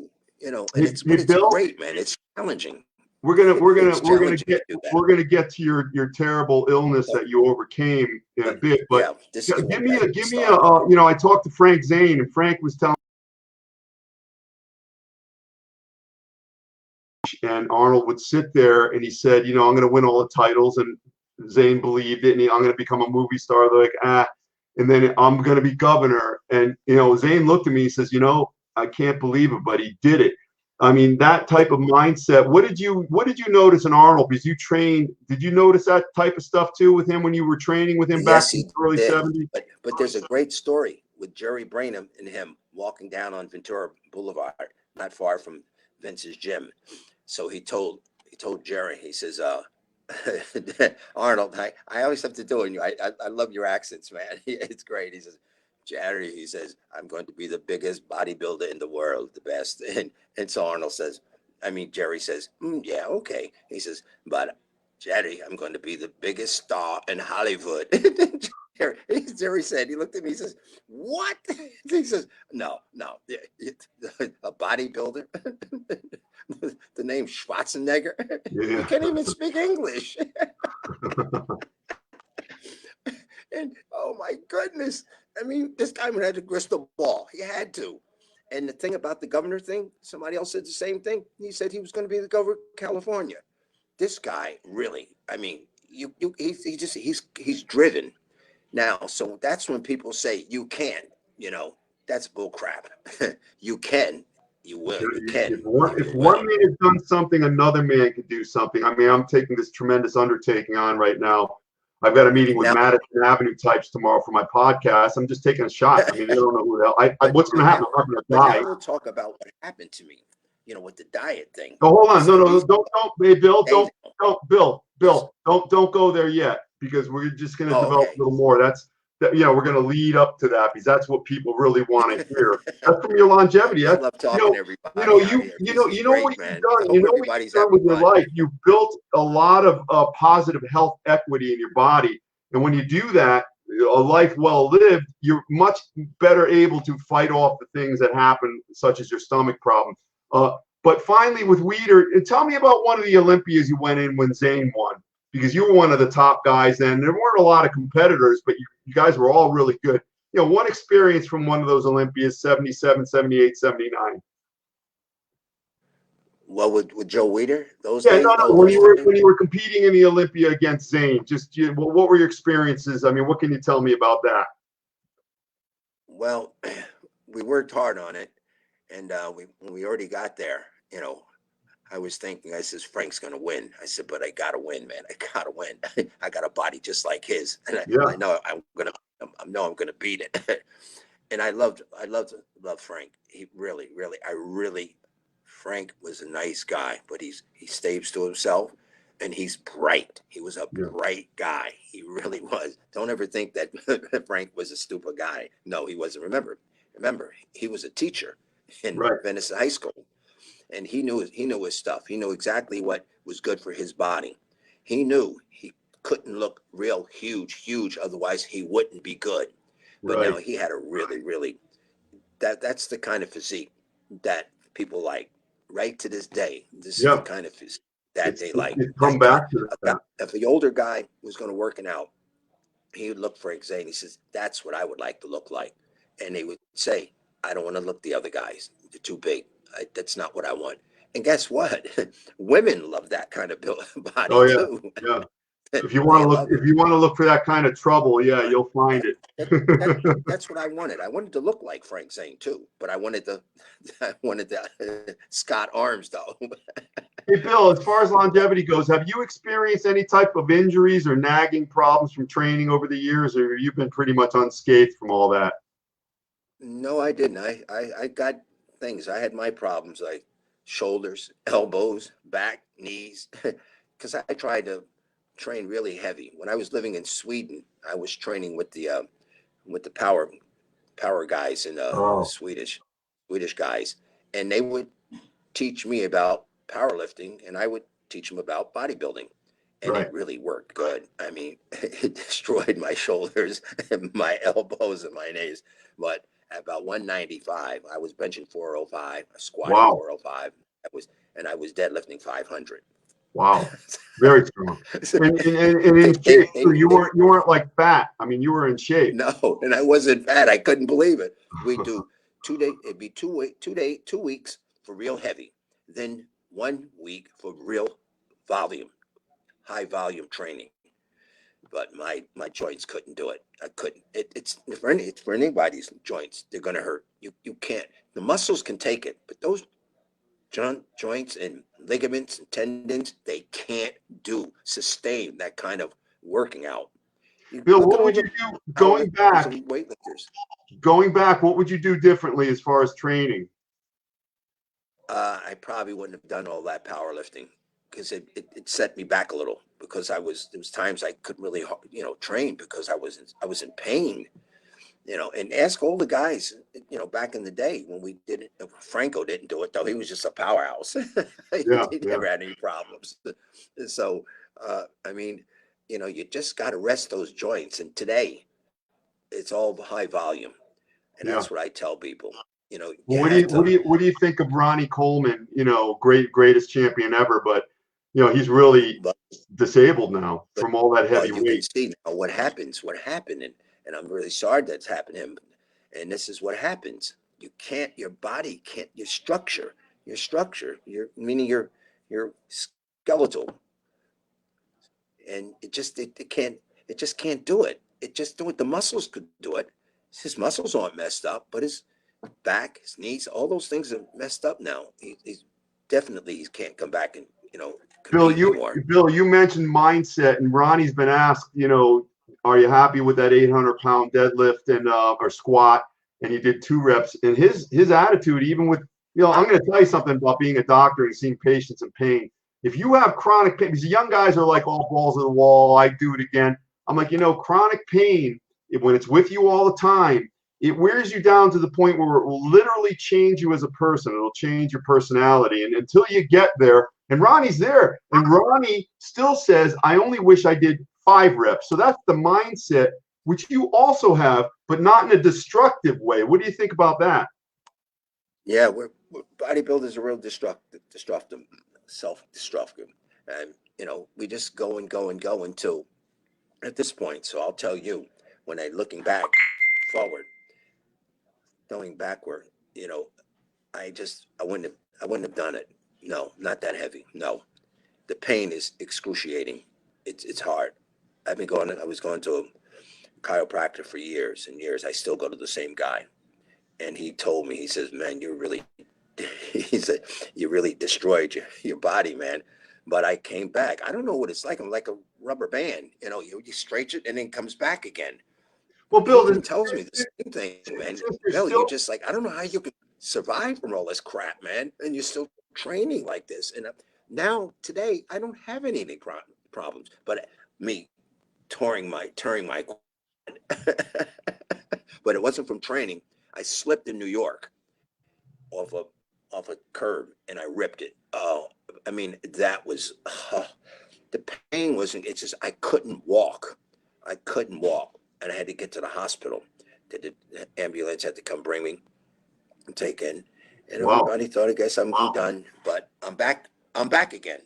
And Hey, it's hey but it's Bill, great, man. It's challenging. we're gonna we're gonna It's we're gonna challenging get to do that. we're gonna get to your terrible illness But that you overcame in a but bit. But yeah, this is give where me I a started. I talked to Frank Zane and Frank was telling, and Arnold would sit there and he said, I'm gonna win all the titles, and Zane believed it, and I'm gonna become a movie star. They're like, and then I'm gonna be governor. And Zane looked at me, he says, I can't believe it, but he did it. I mean, that type of mindset. What did you notice in Arnold? Because you trained, did you notice that type of stuff too with him when you were training with him back Yes, in he the early did. 70s? But there's a great story with Jerry Brainham and him walking down on Ventura Boulevard, not far from Vince's gym. So he told Jerry, he says, Arnold, I always have to do it. I love your accents, man. It's great. He says, Jerry, he says, I'm going to be the biggest bodybuilder in the world, the best. And so Arnold says, I mean, Jerry says, yeah, okay. He says, but Jerry, I'm going to be the biggest star in Hollywood. Jerry said, he looked at me, he says, what? He says, no, a bodybuilder? The name Schwarzenegger? He Yeah. can't even speak English. And oh my goodness. I mean, this guy had a crystal ball. He had to. And the thing about the governor thing, somebody else said the same thing. He said he was going to be the governor of California. This guy really, I mean, he's driven now. So that's when people say you can, you know, that's bull crap. You can, you will, you can if If you're one willing. man has done something, another man could do something. I mean, I'm taking this tremendous undertaking on right now. I've got a meeting with Now, Madison Avenue types tomorrow for my podcast. I'm just taking a shot. I mean, I don't know who the hell. What's going to happen? I'm not but going now to die. we'll talk about what happened to me, you know, with the diet thing. Oh, hold on. So No, these don't. Hey, Bill, days, Bill, don't go there yet because we're just going to oh, develop okay. a little more. We're going to lead up to that because that's what people really want to hear. That's from your longevity. I love talking to everybody out here. This is great, What man. you've done. I You hope know what everybody's you've done having with your fun. life. You've built a lot of positive health equity in your body, and when you do that, a life well lived, you're much better able to fight off the things that happen, such as your stomach problem. But finally, with Weider, tell me about one of the Olympias you went in when Zane won, because you were one of the top guys then. There weren't a lot of competitors, but you guys were all really good. You know, one experience from one of those Olympias, 77, 78, 79. Well, with Joe Weider, those Yeah, days, no. oh, When those you were times. competing in the Olympia against Zane, what were your experiences? I mean, what can you tell me about that? Well, we worked hard on it, and when we already got there, you know, I was thinking, I says, Frank's gonna win. I said, but I gotta win, man. I gotta win. I got a body just like his, and Yeah, I know I'm gonna beat it. And I loved Frank. He really, really, Frank was a nice guy, but he stays to himself, and he's bright. He was a yeah, bright guy. He really was. Don't ever think that Frank was a stupid guy. No, he wasn't. Remember, he was a teacher in right, Venice High School, and he knew his stuff. He knew exactly what was good for his body. He knew he couldn't look real huge, otherwise he wouldn't be good. But right. now he had a really, really that's the kind of physique that people like. Right to this day, this is the Yeah, kind of physique that they like. it's come back to that. If the older guy was going to working out, he would look for Zane. He says, "That's what I would like to look like," and they would say, "I don't want to look the other guys. They're too big. That's not what I want." And guess what? Women love that kind of Oh body yeah, too. yeah. They love If it. you want to look for that kind of trouble, yeah, But you'll find that, it. that, that that's what I wanted. I wanted to look like Frank Zane too, but I wanted the Scott Arms though. Hey, Bill, as far as longevity goes, have you experienced any type of injuries or nagging problems from training over the years, or you've been pretty much unscathed from all that? No, I didn't. I got things. I had my problems like shoulders, elbows, back, knees, because I tried to train really heavy. When I was living in Sweden, I was training with the power guys and Oh, Swedish guys, and they would teach me about powerlifting, and I would teach them about bodybuilding. And right. it really worked good. I mean, it destroyed my shoulders and my elbows and my knees. But at about 195, I was benching 405, squatting Wow. 405. I was deadlifting 500. Wow. Very strong. And in shape too. You weren't like fat. I mean, you were in shape. No, and I wasn't fat. I couldn't believe it. We do 2 day. It'd be 2 weeks for real heavy, then 1 week for real volume, high volume training. But my joints couldn't do it. I couldn't. It's for anybody's joints. They're gonna hurt. You can't. The muscles can take it, but those joints and ligaments and tendons, they can't sustain that kind of working out. You Bill, look at what all would you the do powerlifters and weightlifters. going back? What would you do differently as far as training? I probably wouldn't have done all that powerlifting because it set me back a little because there was times I couldn't really train because I was in pain, and ask all the guys, back in the day when we did it. Franco didn't do it though. He was just a powerhouse. Yeah, He yeah, never had any problems. So, I mean, you just got to rest those joints. And today it's all high volume. And yeah. that's what I tell people. You Well, have to, what do you think of Ronnie Coleman? You know, greatest champion ever, but he's really but disabled now but from all that heavy you can weight. see now what happened, and I'm really sorry that's happened to him. And this is what happens. you can't, your body can't, your meaning your skeletal, and it just can't do it. It just do it. The muscles could do it. His muscles aren't messed up, but his back, his knees, all those things are messed up now. He's definitely, he can't come back and Bill, compete anymore. You mentioned mindset, and Ronnie's been asked, are you happy with that 800-pound deadlift and or squat? And he did 2 reps. And his attitude, even with, I'm going to tell you something about being a doctor and seeing patients in pain. If you have chronic pain, because the young guys are like all balls of the wall, I do it again. I'm like, chronic pain, when it's with you all the time, it wears you down to the point where it will literally change you as a person. It'll change your personality. And until you get there, and Ronnie's there, and Ronnie still says, I only wish I did 5 reps. So that's the mindset, which you also have, but not in a destructive way. What do you think about that? Yeah, we're bodybuilders are real destructive, self-destructive. And, we just go and go and go until at this point. So I'll tell you, when looking back forward, going backward, I wouldn't have done it. No, not that heavy. No, the pain is excruciating. It's hard. I was going to a chiropractor for years and years. I still go to the same guy. And he told me, he says, man, he said, you really destroyed your body, man. But I came back. I don't know what it's like. I'm like a rubber band. You stretch it and then comes back again. Well, Bill, he tells me the same thing, man. Bill, you're just like, I don't know how you can survive from all this crap, man. And you're still training like this. And now today, I don't have any problems. But me tearing my but it wasn't from training. I slipped in New York off a curb and I ripped it. Oh, I mean, that was the pain wasn't. It's just I couldn't walk. And I had to get to the hospital. The ambulance had to come bring me and take in. And everybody thought, I guess I'm done. But I'm back. I'm back again.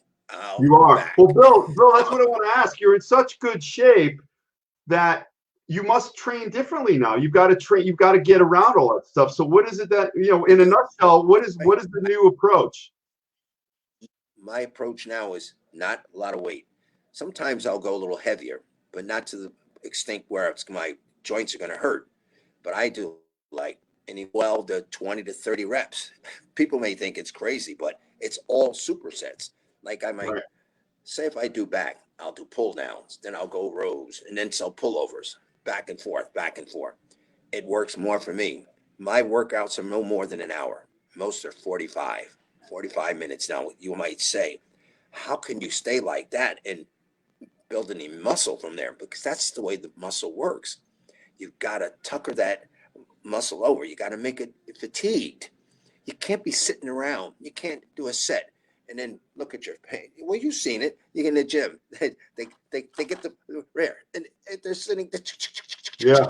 You are. Back. Well, Bill, that's what I want to ask. You're in such good shape that you must train differently now. You've got to train. You've got to get around all that stuff. So what is it that, in a nutshell, what is the new approach? My approach now is not a lot of weight. Sometimes I'll go a little heavier, but not to the extent where my joints are going to hurt. But I do like any 12 to 20 to 30 reps. People may think it's crazy, but it's all supersets. Like I might say, if I do back, I'll do pull downs, then I'll go rows, and then some pullovers, back and forth. It works more for me. My workouts are no more than an hour. Most are 45 minutes. Now, you might say, how can you stay like that and build any muscle from there? Because that's the way the muscle works. You've got to tucker that muscle over. You get to make it fatigued. You can't be sitting around. You can't do a set and then look at your pain. Well, you've seen it. You get in the gym. They get the rare and they're sitting. Yeah.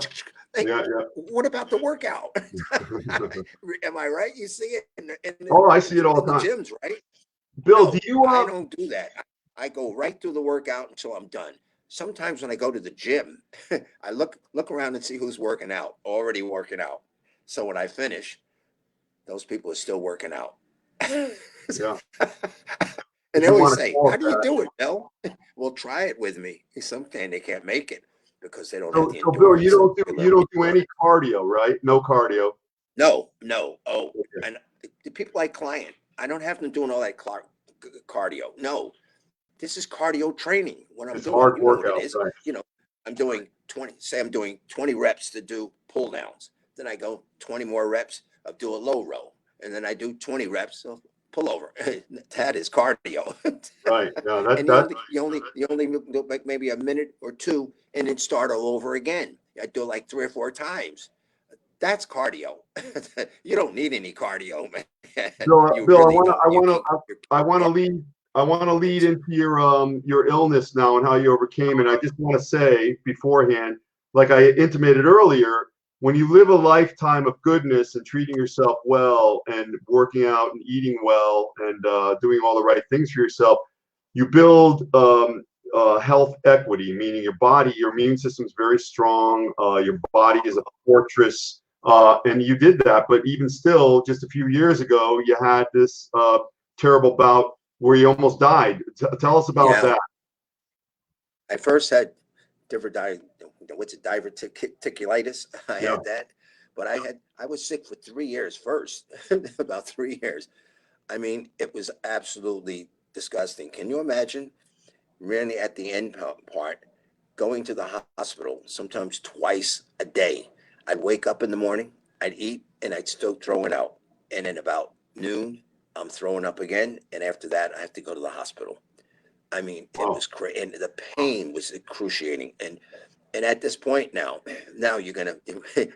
What about the workout? Am I right? You see it? I see it all the time. Gyms, right? Bill, no, do you? I don't do that. I go right through the workout until I'm done. Sometimes when I go to the gym, I look around and see who's already working out. So when I finish, those people are still working out. Yeah. And they always say, how do you do it, Bill? Well, try it with me. Sometimes they can't make it because they don't have the endurance. Bill, you don't do any cardio, right? No cardio. No. Oh, okay. And the people I client, I don't have them doing all that cardio. No, this is cardio training. What I'm doing, hard workout, it is. Right. I'm doing 20 reps to do pull downs. Then I go 20 more reps of do a low row. And then I do 20 reps of pull over. That is cardio. Right. Yeah, and you only do like maybe a minute or two and then start all over again. I do it like 3 or 4 times. That's cardio. You don't need any cardio, man. Bill, I want to lead into your illness now and how you overcame it. I just want to say beforehand, like I intimated earlier, when you live a lifetime of goodness and treating yourself well and working out and eating well and doing all the right things for yourself, you build health equity, meaning your immune system is very strong. Your body is a fortress. And you did that, but even still, just a few years ago, you had this terrible bout where you almost died. Tell us about Yeah, that. I first had diverticulitis. I Yeah. had that, but I was sick for 3 years first, about 3 years. I mean, it was absolutely disgusting. Can you imagine? Really, at the end part, going to the hospital sometimes twice a day. I'd wake up in the morning, I'd eat, and I'd still throw it out. And then about noon, I'm throwing up again. And after that, I have to go to the hospital. I mean, it Wow. was crazy, and the pain was excruciating. And at this point now you're gonna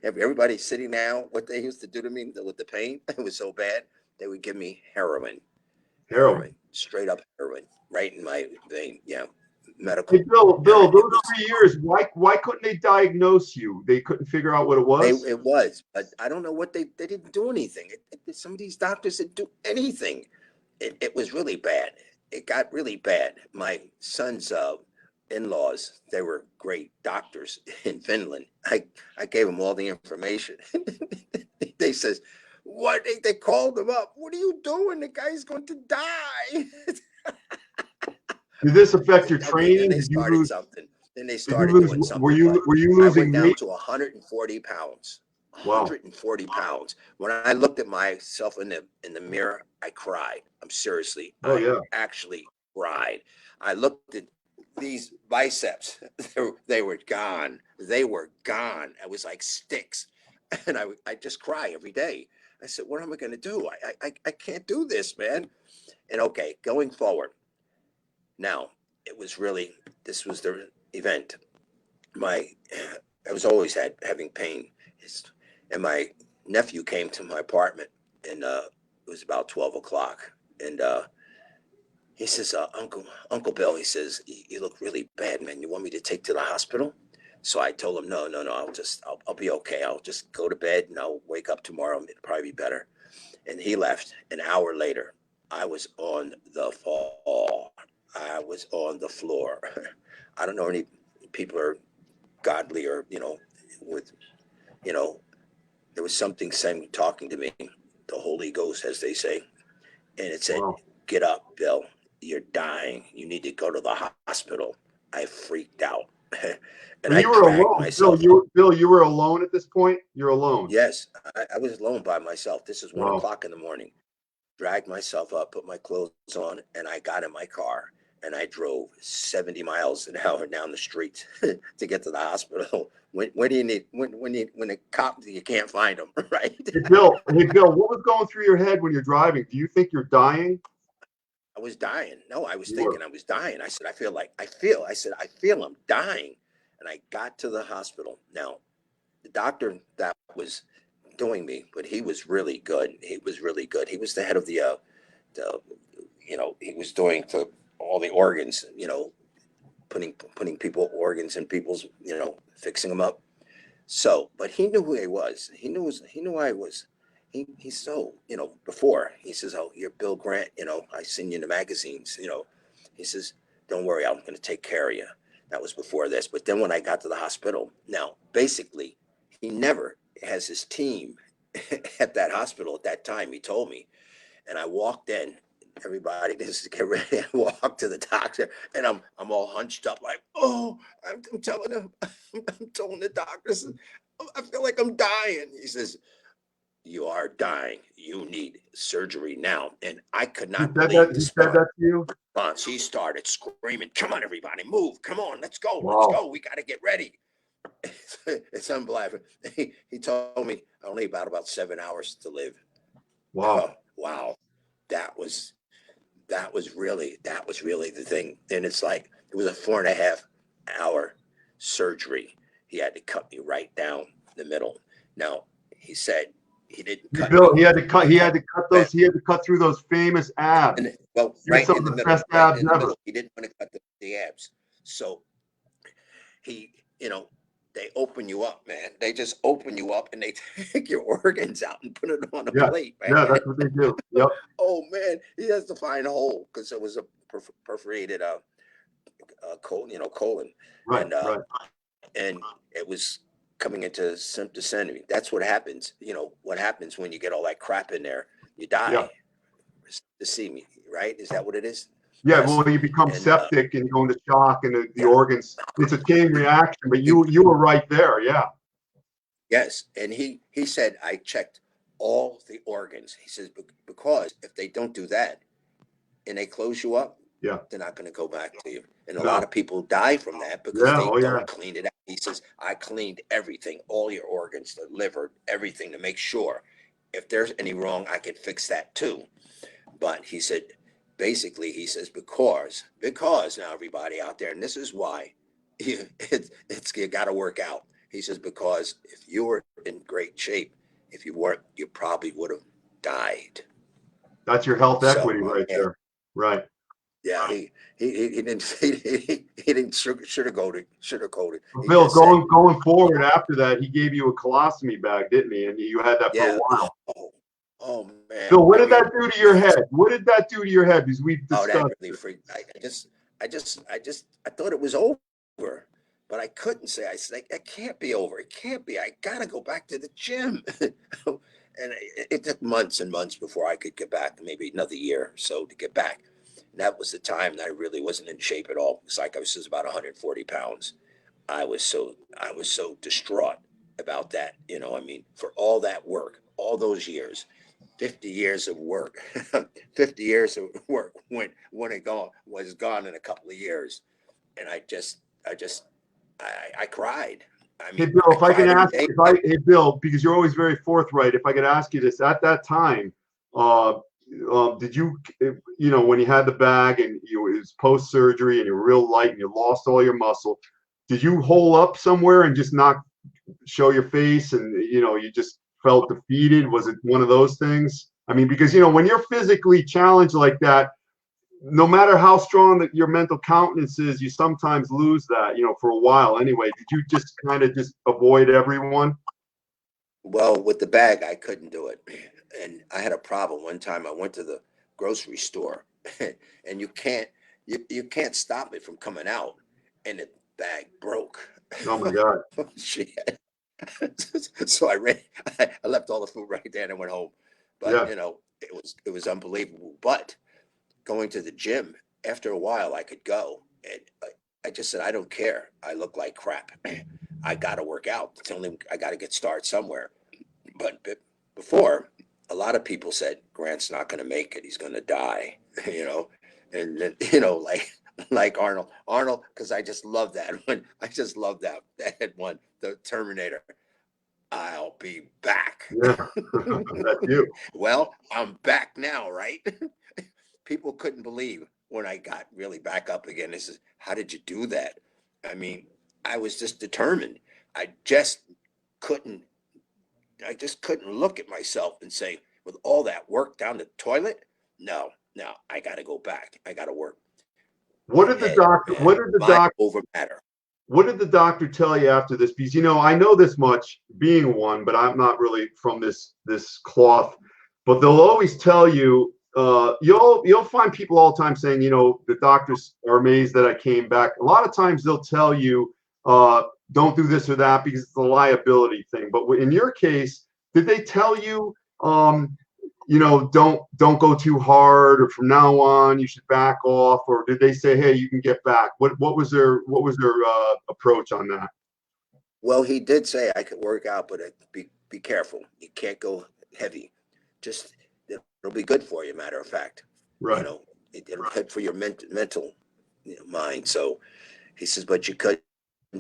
everybody sitting now. What they used to do to me with the pain, it was so bad. They would give me Heroin. straight up heroin, right in my vein. Yeah, Hey, medical Bill, heroin. It those was 3 years, why couldn't they diagnose you? They couldn't figure out what it was? it was, but I don't know what they didn't do anything. Some of these doctors didn't do anything. It was really bad. It got really bad. My son's in-laws, they were great doctors in Finland. I gave them all the information. They says, what they called him up. What are you doing? The guy's going to die. Did this affect your Okay, then training? they started something. Then they Did you started lose, doing something. But were you I went losing down weight? to 140 pounds. Wow. 140 pounds. When I looked at myself in the mirror, I cried. I'm seriously, Oh I yeah. actually cried. I looked at these biceps. They were gone. They were gone. I was like sticks. And I just cry every day. I said, what am I going to do? I can't do this, man. And okay, going forward. Now, it was really, this was the event. My, I was always having pain. And my nephew came to my apartment, and it was about 12 o'clock. And he says, Uncle Bill, he says, you look really bad, man. You want me to take to the hospital? So I told him, no, I'll be okay. I'll just go to bed and I'll wake up tomorrow. It'll probably be better. And he left. An hour later, I was on the floor. I was on the floor. I don't know any people are godly or, with, you know, there was something saying, talking to me, the Holy Ghost, as they say. And it said, Wow. get up, Bill. You're dying. You need to go to the hospital. I freaked out. And And I you were dragged alone, Bill. myself. You were alone at this point. You're alone. Yes, I was alone by myself. This is one Wow. o'clock in the morning. Dragged myself up, put my clothes on, and I got in my car and I drove 70 miles an hour down the street to get to the hospital. When do you need when a cop you can't find them, right? Hey Bill, what was going through your head when you're driving? Do you think you're dying? I was dying. No, I was You were. thinking I was dying. I said, I feel I'm dying. And I got to the hospital. Now, the doctor that was doing me, but he was really good. He was really good. He was the head of the he was doing to all the organs, putting people organs in people's, fixing them up. So, but he knew who I was. He knew I was. He so, before he says, oh, you're Bill Grant, I seen you in the magazines, he says, don't worry, I'm going to take care of you. That was before this. But then when I got to the hospital, now basically he never has his team at that hospital at that time. He told me, and I walked in. Everybody just get ready. I walk to the doctor, and I'm all hunched up, like, oh, I'm telling him, I'm telling the doctors, I feel like I'm dying. He says, you are dying. You need surgery now. And I could He not said believe that. the He said that to you. response. He started screaming, come on, everybody, move. Come on, let's go. Let's Wow. go. We got to get ready. It's unbelievable. He told me only about 7 hours to live. Wow. Oh, wow. That was really the thing. And it's like it was a 4.5 hour surgery. He had to cut me right down the middle. Now he said he didn't Hey, cut Bill, me. he had to cut. He He had to cut those. He had to cut through those famous abs. and well, You had right some in of the the middle, best right abs in the ever. middle. He didn't want to cut the abs. So he, they open you up, man. They just open you up and they take your organs out and put it on a Yeah. plate, man. Yeah, that's what they do. Yep. Oh man, he has to find a hole because it was a perforated colon, Right. and Right. and it was coming into descending. That's what happens. You know, what happens when you get all that crap in there, you die. Yeah. To see me, right? Is that what it is? Yeah, Yes. well, you become And septic and you go into shock, and the yeah, organs. It's a chain reaction, but you were right there. Yeah. yes. And he said I checked all the organs. He says because if they don't do that and they close you up, Yeah. they're not going to go back to you. And a lot No. of people die from that because Yeah. they Oh, yeah. don't clean it out. He says I cleaned everything, all your organs, the liver, everything to make sure if there's any wrong, I can fix that too. But he said, basically, he says, because now everybody out there, and this is why it's you got to work out. He says, because if you were in great shape, if you weren't, you probably would have died. That's your health So, equity right there. Right. yeah, he didn't he didn't sugarcoat it. He Bill, just said, going forward after that, he gave you a colostomy bag, didn't he? And you had that for a yeah, while. oh man, Bill, what I did that mean, do to your head? What did that do to your head? Because we've oh, that discussed really it. freaked. I thought it was over, but I couldn't say. I said, it can't be over. It can't be. I gotta go back to the gym. And it took months and months before I could get back. Maybe another year or so to get back. And that was the time that I really wasn't in shape at all. It's like I was just about 140 pounds. I was so distraught about that. You know, I mean, for all that work, all those years, 50 years of work, 50 years of work when it was gone in a couple of years. And I cried. I Hey, mean, Bill, I if I can cried every ask, day. hey, Bill, because you're always very forthright, if I could ask you this, at that time, uh, did you, when you had the bag and it was post surgery and you're real light and you lost all your muscle, did you hole up somewhere and just not show your face and, you just felt defeated? Was it one of those things? I mean, because, when you're physically challenged like that, no matter how strong that your mental countenance is, you sometimes lose that, for a while anyway. Did you just kind of just avoid everyone? Well, with the bag, I couldn't do it. And I had a problem one time. I went to the grocery store and you can't stop it from coming out. And the bag broke. Oh my God. Shit. So I ran, I left all the food right there and I went home. But Yeah. it was unbelievable. But going to the gym, after a while I could go. And I just said, I don't care. I look like crap. I gotta work out. It's only I gotta get started somewhere. But before, a lot of people said Grant's not going to make it. He's going to die. You know, and then, like Arnold, because I just love that one. I just love that one. The Terminator. I'll be back. Yeah. That's you. Well, I'm back now, right? People couldn't believe when I got really back up again. This is how did you do that? I mean, I was just determined. I just couldn't I just couldn't look at myself and say, with all that work down the toilet, no, I got to go back. I got to work What my did the head, doctor, man. Mind over matter. what did the doctor tell you after this? Because, I know this much being one, but I'm not really from this cloth, but they'll always tell you, you'll find people all the time saying, the doctors are amazed that I came back. A lot of times they'll tell you, don't do this or that because it's a liability thing. But in your case, did they tell you, don't go too hard, or from now on you should back off, or did they say, hey, you can get back? What was their approach on that? Well, he did say I could work out, but be careful. You can't go heavy. Just it'll be good for you. Matter of fact, you Right. know, it'll good for your mental mind. So he says, but you couldn't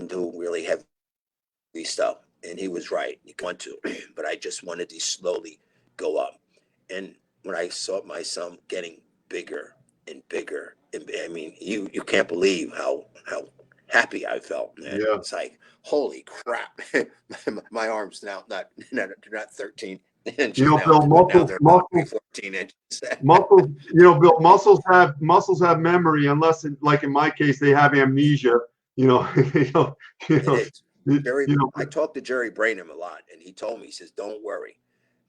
do really heavy stuff. And he was right. You want to, but I just wanted to slowly go up. And when I saw my son getting bigger and bigger, and I mean, you can't believe how happy I felt, man. Yeah. It's like, holy crap, my arms now they're not 13 inches now, Bill, but now they're about 14 inches. Bill, muscles have memory, unless, like in my case, they have amnesia. You know, you It know, is. I talked to Jerry Brainham a lot, and he told me, he says, don't worry,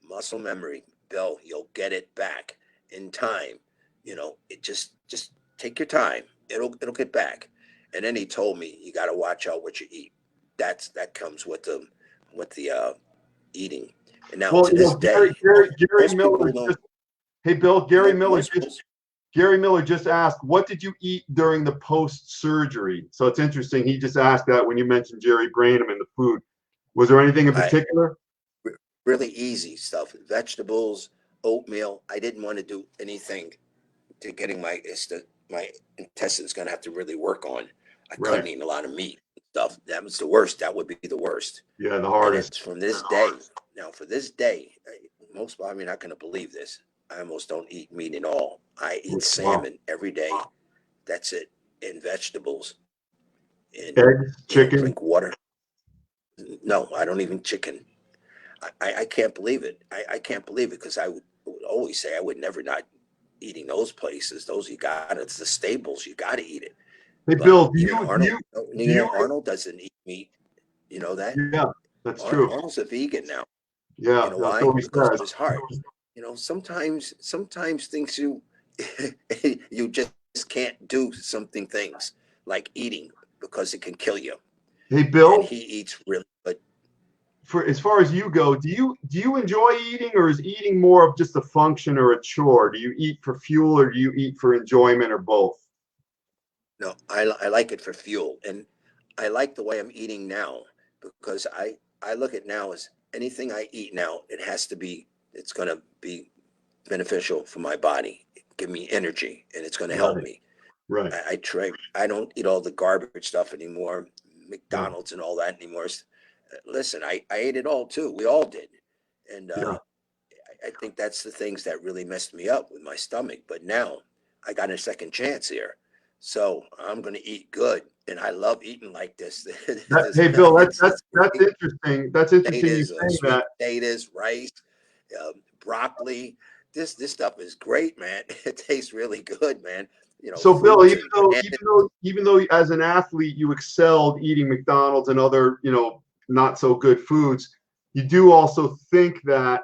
muscle memory, Bill, you'll get it back in time. It just take your time. It'll get back. And then he told me, you got to watch out what you eat. That comes with them. with the eating. And now Well, to this day, Gary most Miller people don't. just, hey Bill, Gary Miller Most, just Gary Miller just asked, what did you eat during the post-surgery? So it's interesting. He just asked that when you mentioned Jerry Branham and the food. Was there anything in particular? Really easy stuff. Vegetables, oatmeal. I didn't want to do anything to getting my intestines going to have to really work on. I couldn't eat a lot of meat stuff. That was the worst. That would be the worst. Yeah, the hardest. And it's from this day. Now, for this day, most, I mean, not going to believe this. I almost don't eat meat at all. I eat salmon every day. That's it. And vegetables. And eggs, chicken. Drink water. No, I don't even chicken. I can't believe it. I can't believe it because I would always say I would never not eating those places. Those you got. It's the staples. You got to eat it. Hey, Bill, Arnold doesn't eat meat. You know that? Yeah, that's true. Arnold's a vegan now. Yeah, you know why? Because of his heart. You know, sometimes things you you just can't do things like eating because it can kill you. Hey, Bill. And he eats really good. For as far as you go, do you enjoy eating, or is eating more of just a function or a chore? Do you eat for fuel, or do you eat for enjoyment, or both? No, I like it for fuel, and I like the way I'm eating now because I look at now as anything I eat now, it's going to be beneficial for my body, give me energy, and it's going to help me. Right. I don't eat all the garbage stuff anymore, McDonald's and all that anymore. Listen, I ate it all too. We all did. And I think that's the things that really messed me up with my stomach. But now I got a second chance here. So I'm going to eat good. And I love eating like this. Hey, Bill, that's interesting. That's interesting you saying that. Potatoes, rice, broccoli. This stuff is great, man. It tastes really good, man. You know, so Bill, even though as an athlete you excelled eating McDonald's and other, not so good foods, you do also think that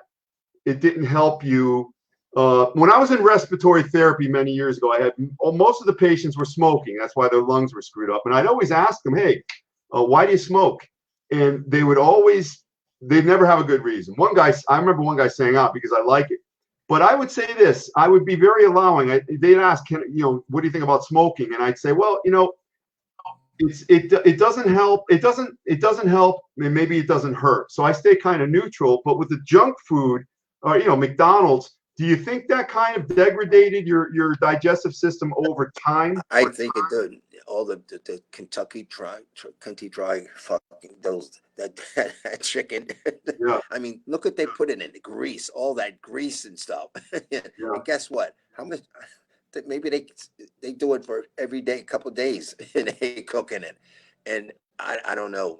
it didn't help you. When I was in respiratory therapy many years ago, I had most of the patients were smoking. That's why their lungs were screwed up. And I'd always ask them, hey, why do you smoke? And they'd never have a good reason. I remember one guy saying, because I like it. But I would say this, I would be very allowing. They'd ask, what do you think about smoking? And I'd say, well, it doesn't help. It doesn't help. And maybe it doesn't hurt. So I stay kind of neutral. But with the junk food, McDonald's, do you think that kind of degraded your digestive system over time? I think it did. All the Kentucky Dry fucking that chicken. Yeah. I mean, look what they put in the grease, all that grease and stuff. And guess what? How much? Maybe they do it for every day, couple of days, and they cooking it. And I don't know.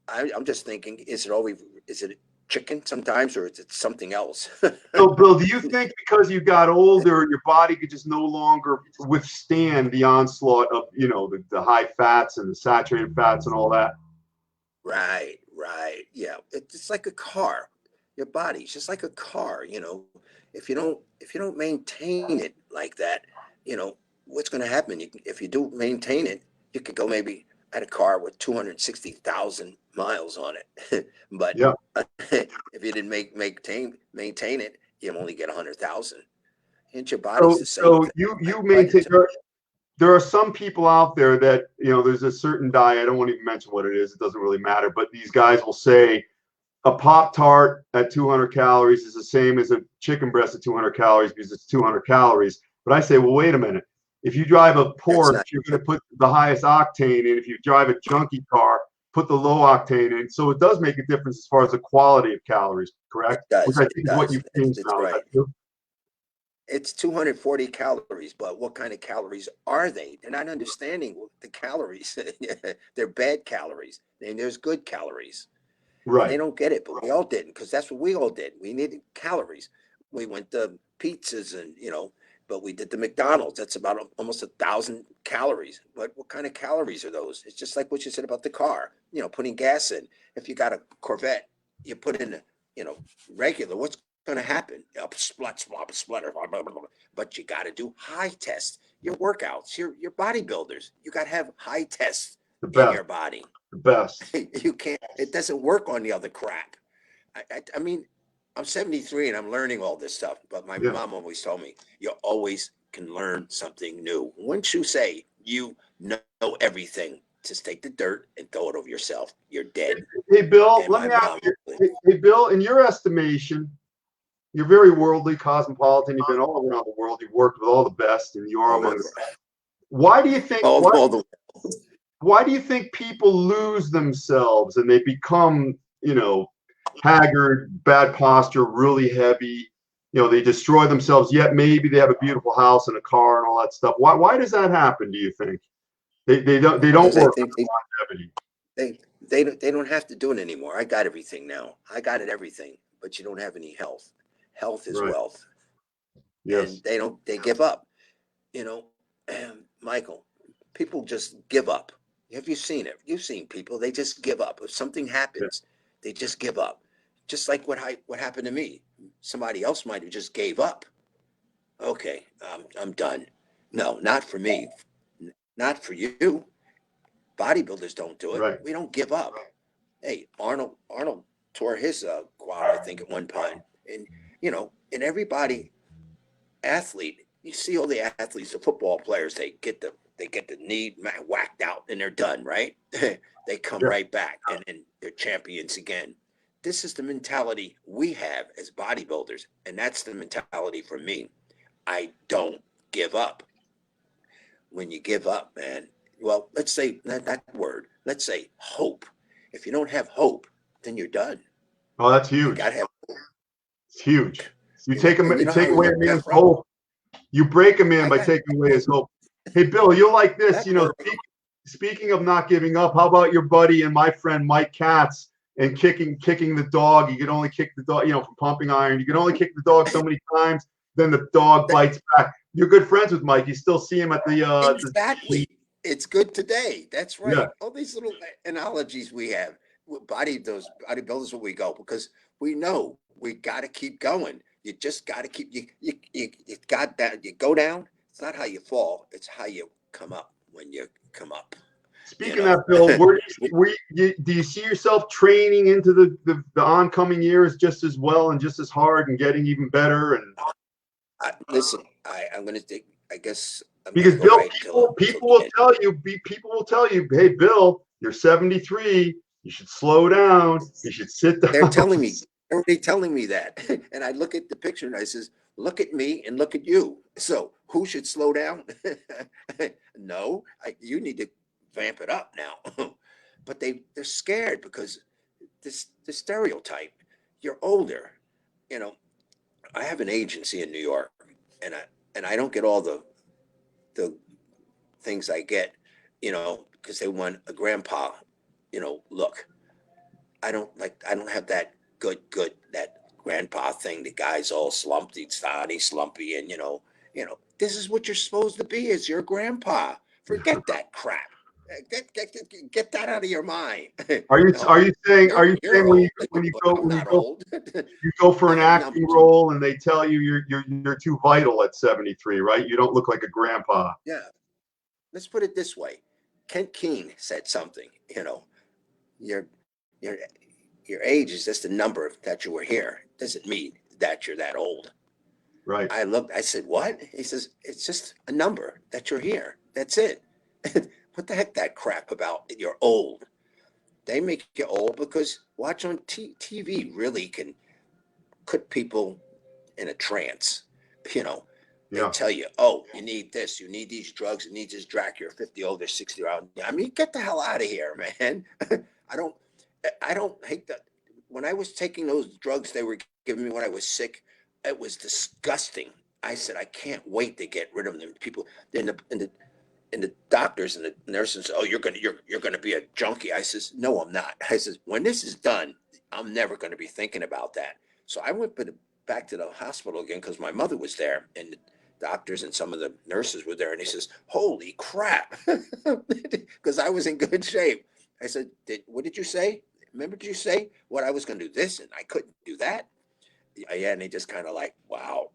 I'm just thinking, is it chicken sometimes, or is it something else? So, Bill, do you think because you got older, your body could just no longer withstand the onslaught of, the high fats and the saturated fats and all that? Right. Yeah. It's like a car. Your body's just like a car, If you don't maintain it like that, what's going to happen? If you do maintain it, you could go maybe at a car with 260,000 miles on it. But if you didn't maintain it, you only get 100,000. And your body's the same. So you maintain. There are some people out there that, there's a certain diet. I don't want to even mention what it is. It doesn't really matter. But these guys will say a Pop-Tart at 200 calories is the same as a chicken breast at 200 calories because it's 200 calories. But I say, well, wait a minute. If you drive a Porsche, you're going to put the highest octane in. If you drive a junky car, put the low octane in. So it does make a difference as far as the quality of calories, correct? It does. Which I think is what you've changed now. Right. It's 240 calories, but what kind of calories are they? They're not understanding the calories. They're bad calories. And there's good calories. Right. And they don't get it, but we all didn't, because that's what we all did. We needed calories. We went to pizzas and, but we did the McDonald's. That's about almost 1,000 calories. But what kind of calories are those? It's just like what you said about the car, putting gas in. If you got a Corvette, you put in, regular, what's going to happen? Splutter. But you got to do high tests. Your workouts, your bodybuilders, you got to have high tests The in best. your body. The best. You can't. It doesn't work on the other crap. I mean, I'm 73 and I'm learning all this stuff. But my mom always told me, you always can learn something new. Once you say you know everything, just take the dirt and throw it over yourself. You're dead. Hey, Bill, And let my me ask mom, you. Hey, Bill, in your estimation, you're very worldly, cosmopolitan. You've been all around the world. You've worked with all the best, and you are all among over, the best. Why do you think? all the Why do you think people lose themselves and they become, haggard, bad posture, really heavy? They destroy themselves. Yet maybe they have a beautiful house and a car and all that stuff. Why does that happen? Do you think they don't because work I on think longevity? they don't have to do it anymore. I got everything now. I got it everything, but you don't have any health. Health is Right. wealth. Yes. And they give up. Michael, people just give up. Have you seen it? You've seen people, they just give up. If something happens, they just give up. Just like what happened to me. Somebody else might have just gave up. Okay, I'm done. No, not for me. Not for you. Bodybuilders don't do it. Right. We don't give up. Hey, Arnold tore his quad, I think, at one time. And and everybody athlete, you see all the athletes, the football players, they get the knee whacked out and they're done, right? They come right back and then they're champions again. This is the mentality we have as bodybuilders, and that's the mentality for me. I don't give up. When you give up, man, well, let's say that word, let's say hope. If you don't have hope, then you're done. Oh, that's You huge. gotta have hope. It's huge. You take And take away a man's hope. You break a man by taking away his hope. Hey, Bill, you'll like this. Speaking of not giving up, how about your buddy and my friend Mike Katz and kicking the dog? You can only kick the dog, from pumping iron. You can only kick the dog so many times, then the dog bites back. You're good friends with Mike. You still see him at the exactly. It's good today. That's right. Yeah. All these little analogies we have. Bodybuilders where we go, because we know we got to keep going. You just got to keep you got that. You go down. It's not how you fall. It's how you come up when you come up. Speaking of that, Bill, do you see yourself training into the oncoming years just as well and just as hard and getting even better? And listen, I'm going to take. I guess because Bill, people will tell you, hey, Bill, you're 73. You should slow down. You should sit down. They're already telling me that, and I look at the picture and I says, look at me and look at you. So who should slow down? No, you need to vamp it up now. But they're scared because the stereotype. You're older. I have an agency in New York, and I don't get all the things I get, because they want a grandpa, look. I don't have that good that grandpa thing. The guy's all slumpy, slumpy, and this is what you're supposed to be as your grandpa. Forget that crap. Get that out of your mind. Are you saying when you go for an acting role and they tell you you're too vital at 73, right? You don't look like a grandpa. Yeah. Let's put it this way. Kent Keene said something. Your age is just a number that you were here. It doesn't mean that you're that old. Right. I said, what? He says, it's just a number that you're here. That's it. What the heck that crap about you're old? They make you old because watch on TV really can put people in a trance. They tell you, oh, you need this, you need these drugs, you need this drug, you're 50 old, they're 60 old. I mean, get the hell out of here, man. I don't hate that. When I was taking those drugs they were giving me when I was sick, it was disgusting. I said, I can't wait to get rid of them. People in the doctors and the nurses, oh, you're gonna be a junkie. I says, no, I'm not. I says, when this is done, I'm never gonna be thinking about that. So I went back to the hospital again because my mother was there, and the doctors and some of the nurses were there, and he says, holy crap, because I was in good shape. I said, what did you say? Remember, did you say what I was going to do this and I couldn't do that? Yeah, and they just kind of like, wow.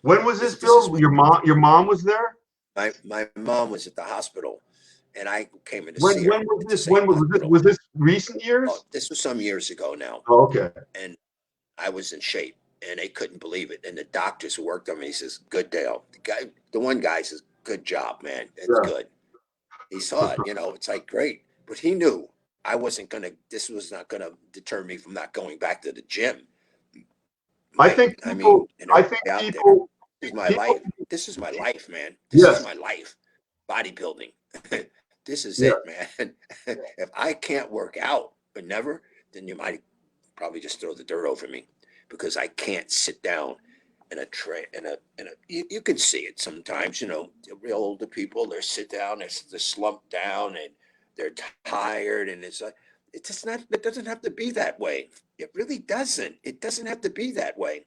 When was this, Bill? Your mom was there? My mom was at the hospital, and I came in to When see her when was at the this? same When was this? hospital. Was this recent Oh, years? this was some years ago now, Oh, okay. and I was in shape, and they couldn't believe it. And the doctors who worked on me, he says, "Good, Dale." The one guy says, "Good job, man. It's Yeah. good." He saw it, it's like great, but he knew I wasn't gonna. This was not gonna deter me from not going back to the gym. I think I mean, people. and I think everybody out there, people. this is my People. life. This is my life, man. This is Yes. my life. Bodybuilding. This is Yeah. it, man. If I can't work out, but never, then you might probably just throw the dirt over me because I can't sit down in a tray you can see it sometimes, the real older people, they sit down, they're slumped down and they're tired, and it's like it doesn't have to be that way. It really doesn't. It doesn't have to be that way.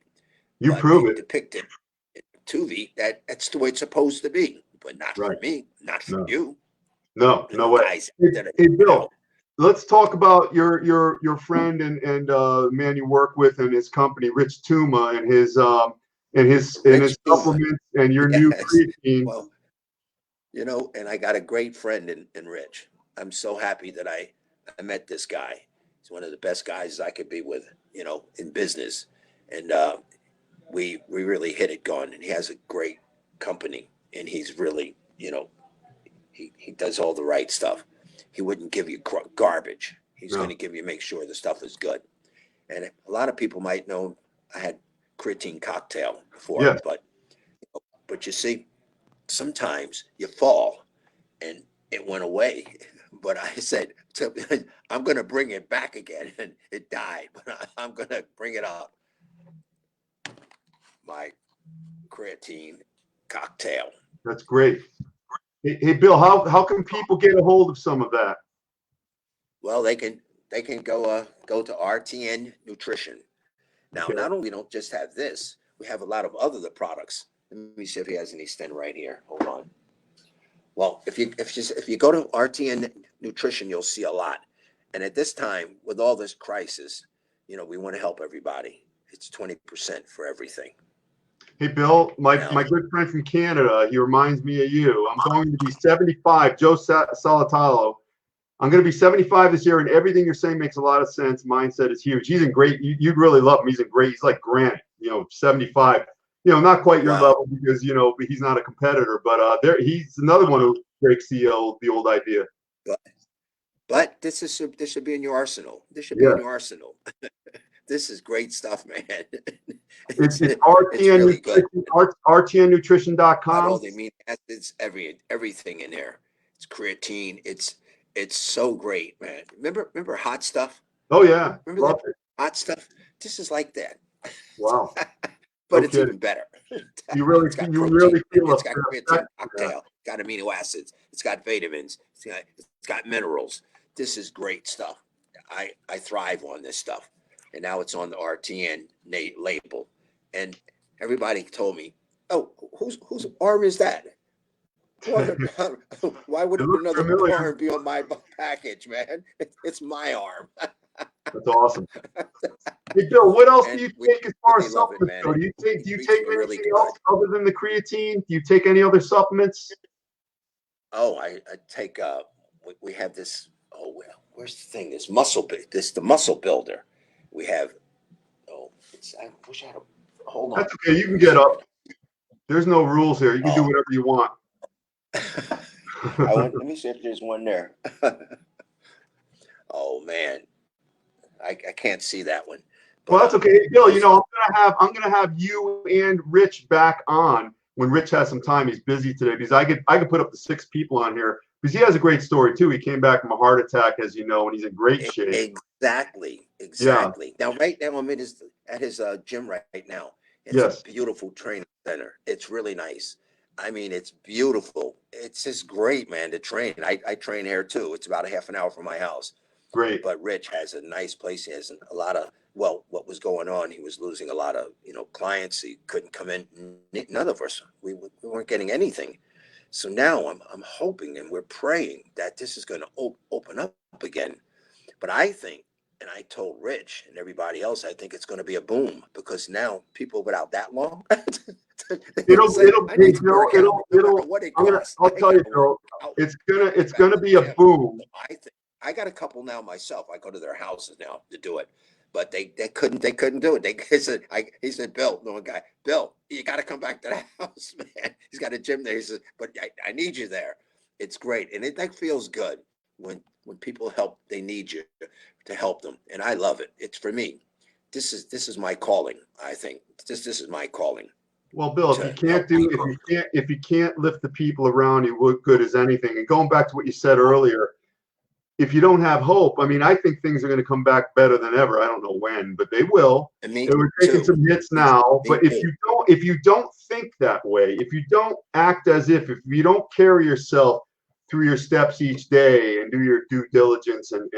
You But prove they it. depict it in TV that's the way it's supposed to be. But not Right. for me, not for No. you. No. No way. Guys that are Hey, working Bill. out. Let's talk about your friend and man you work with and his company, Rich Tuma, and his Rich Tuma. supplements and your new Yes. creatine. Well, and I got a great friend in Rich. I'm so happy that I met this guy. He's one of the best guys I could be with, in business. And we really hit it going. And he has a great company. And he's really, he does all the right stuff. He wouldn't give you garbage. He's going No. to make sure the stuff is good. And a lot of people might know I had creatine cocktail before, Yes. but you see, sometimes you fall and it went away. But I said, I'm going to bring it back again. And it died, but I'm going to bring it up. My creatine cocktail. That's great. Hey, Bill, how can people get a hold of some of that? Well, they can go to RTN Nutrition. Now, Okay. not only don't just have this, we have a lot of other products. Let me see if he has any stand right here. Hold on. Well, if you go to RTN Nutrition, you'll see a lot. And at this time, with all this crisis, we want to help everybody. It's 20% for everything. Hey, Bill, my Now, good friend from Canada, he reminds me of you. I'm going to be 75. Joe Salatalo. I'm going to be 75 this year, and everything you're saying makes a lot of sense. Mindset is huge. He's in great. You'd really love him. He's in great. He's like Grant, 75. Not quite your wow. level because he's not a competitor. But he's another one who breaks the old idea. But this should be in your arsenal. This should be Yeah. in your arsenal. This is great stuff, man. It's It's really good. RTNnutrition.com. Got all the amino acids, everything in there. It's creatine. It's so great, man. Remember hot stuff? Oh yeah, Remember love that it. hot stuff? This is like that. Wow. But No it's kidding. even better. You really It's got feel it's got a creatine cocktail. It's got amino acids. It's got vitamins. It's got minerals. This is great stuff. I thrive on this stuff. And now it's on the RTN label. And everybody told me, "Oh, whose arm is that? Why would It looks another familiar. arm be on my package, man? It's my arm." That's awesome. Hey Bill, what else do you take as far as really love it, supplements man. go? Do you take Treats me really anything good. else other than the creatine? Do you take any other supplements? Oh, I take we have this. Oh, well, where's the thing? This the muscle builder. We have. Oh, I wish I had a. Hold on. That's okay. You can get up. There's no rules here. You can do whatever you want. Let me see if there's one there. Oh man, I can't see that one. But, well, that's okay. Hey, Bill, I'm gonna have you and Rich back on when Rich has some time. He's busy today because I could put up to 6 people on here because he has a great story too. He came back from a heart attack, as you know, and he's in great shape. Exactly. Yeah. Now, right now, I'm at his gym right now. It's Yes. a beautiful training center. It's really nice. I mean, it's beautiful. It's just great, man, to train. I train here too. It's about a half an hour from my house. Great. But Rich has a nice place. He has a lot of, what was going on? He was losing a lot of, clients. He couldn't come in. None of us, we weren't getting anything. So now I'm hoping and we're praying that this is going to open up again. But I think, and I told Rich and everybody else, I think it's going to be a boom because now people without that long, I'll tell you, Bill, it's gonna be a boom. I think I got a couple now myself. I go to their houses now to do it, but they couldn't do it. He said, Bill, no one guy, Bill, you got to come back to the house, man. He's got a gym there. He says, but I need you there. It's great, and that feels good when people help. They need you to help them, and I love it. It's for me. This is my calling. I think this is my calling. Well, Bill, if you can't lift the people around you, what good is anything? And going back to what you said earlier, if you don't have hope, I mean, I think things are going to come back better than ever. I don't know when, but they will. We're taking some hits now, but if you don't think that way, if you don't act as if you don't carry yourself through your steps each day and do your due diligence and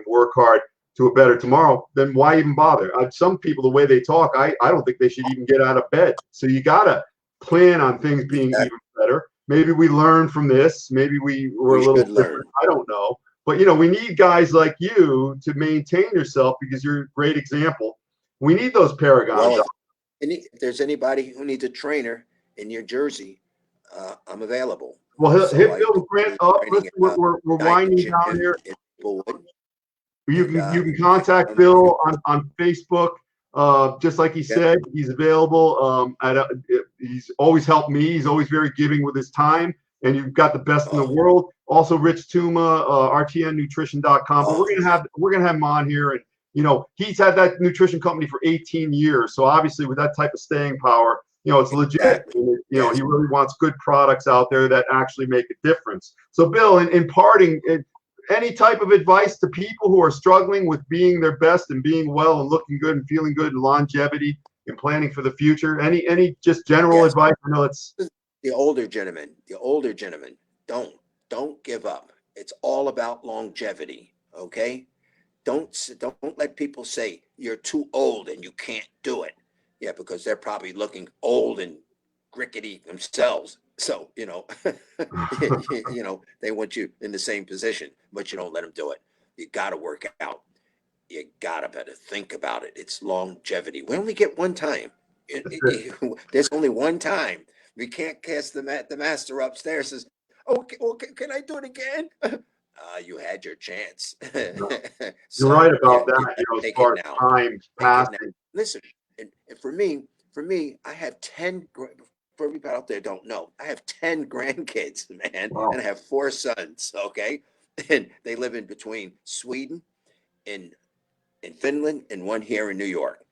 work hard to a better tomorrow, then why even bother? Some people, the way they talk, I don't think they should even get out of bed. So you got to plan on things being even better. Maybe we learn from this. Maybe we're a little different. I don't know. But, we need guys like you to maintain yourself because you're a great example. We need those paragons. Well, if there's anybody who needs a trainer in your Jersey, I'm available. Well, hit Bill Grant up. Listen, we're winding down here. You can contact Bill on Facebook. Just like he said, he's available. He's always helped me. He's always very giving with his time. And you've got the best in the world. Also, Rich Tuma, rtnnutrition.com. But we're gonna have him on here, and he's had that nutrition company for 18 years. So obviously, with that type of staying power, it's legit. And he really wants good products out there that actually make a difference. So, Bill, in parting, any type of advice to people who are struggling with being their best and being well and looking good and feeling good and longevity and planning for the future? Any just general advice? I know it's the older gentlemen, don't give up. It's all about longevity. Okay. Don't let people say you're too old and you can't do it. Yeah. Because they're probably looking old and rickety themselves. So, they want you in the same position, but you don't let them do it. You got to work out. You got to better think about it. It's longevity. We only get one time. There's only one time. We can't cast the master upstairs. Says, okay, well, can I do it again? You had your chance. You're right about that. As far as time passing. Listen, and for me, I have 10. For everybody out there don't know, I have 10 grandkids, man, and I have 4 sons. Okay, and they live in between Sweden, in Finland, and one here in New York.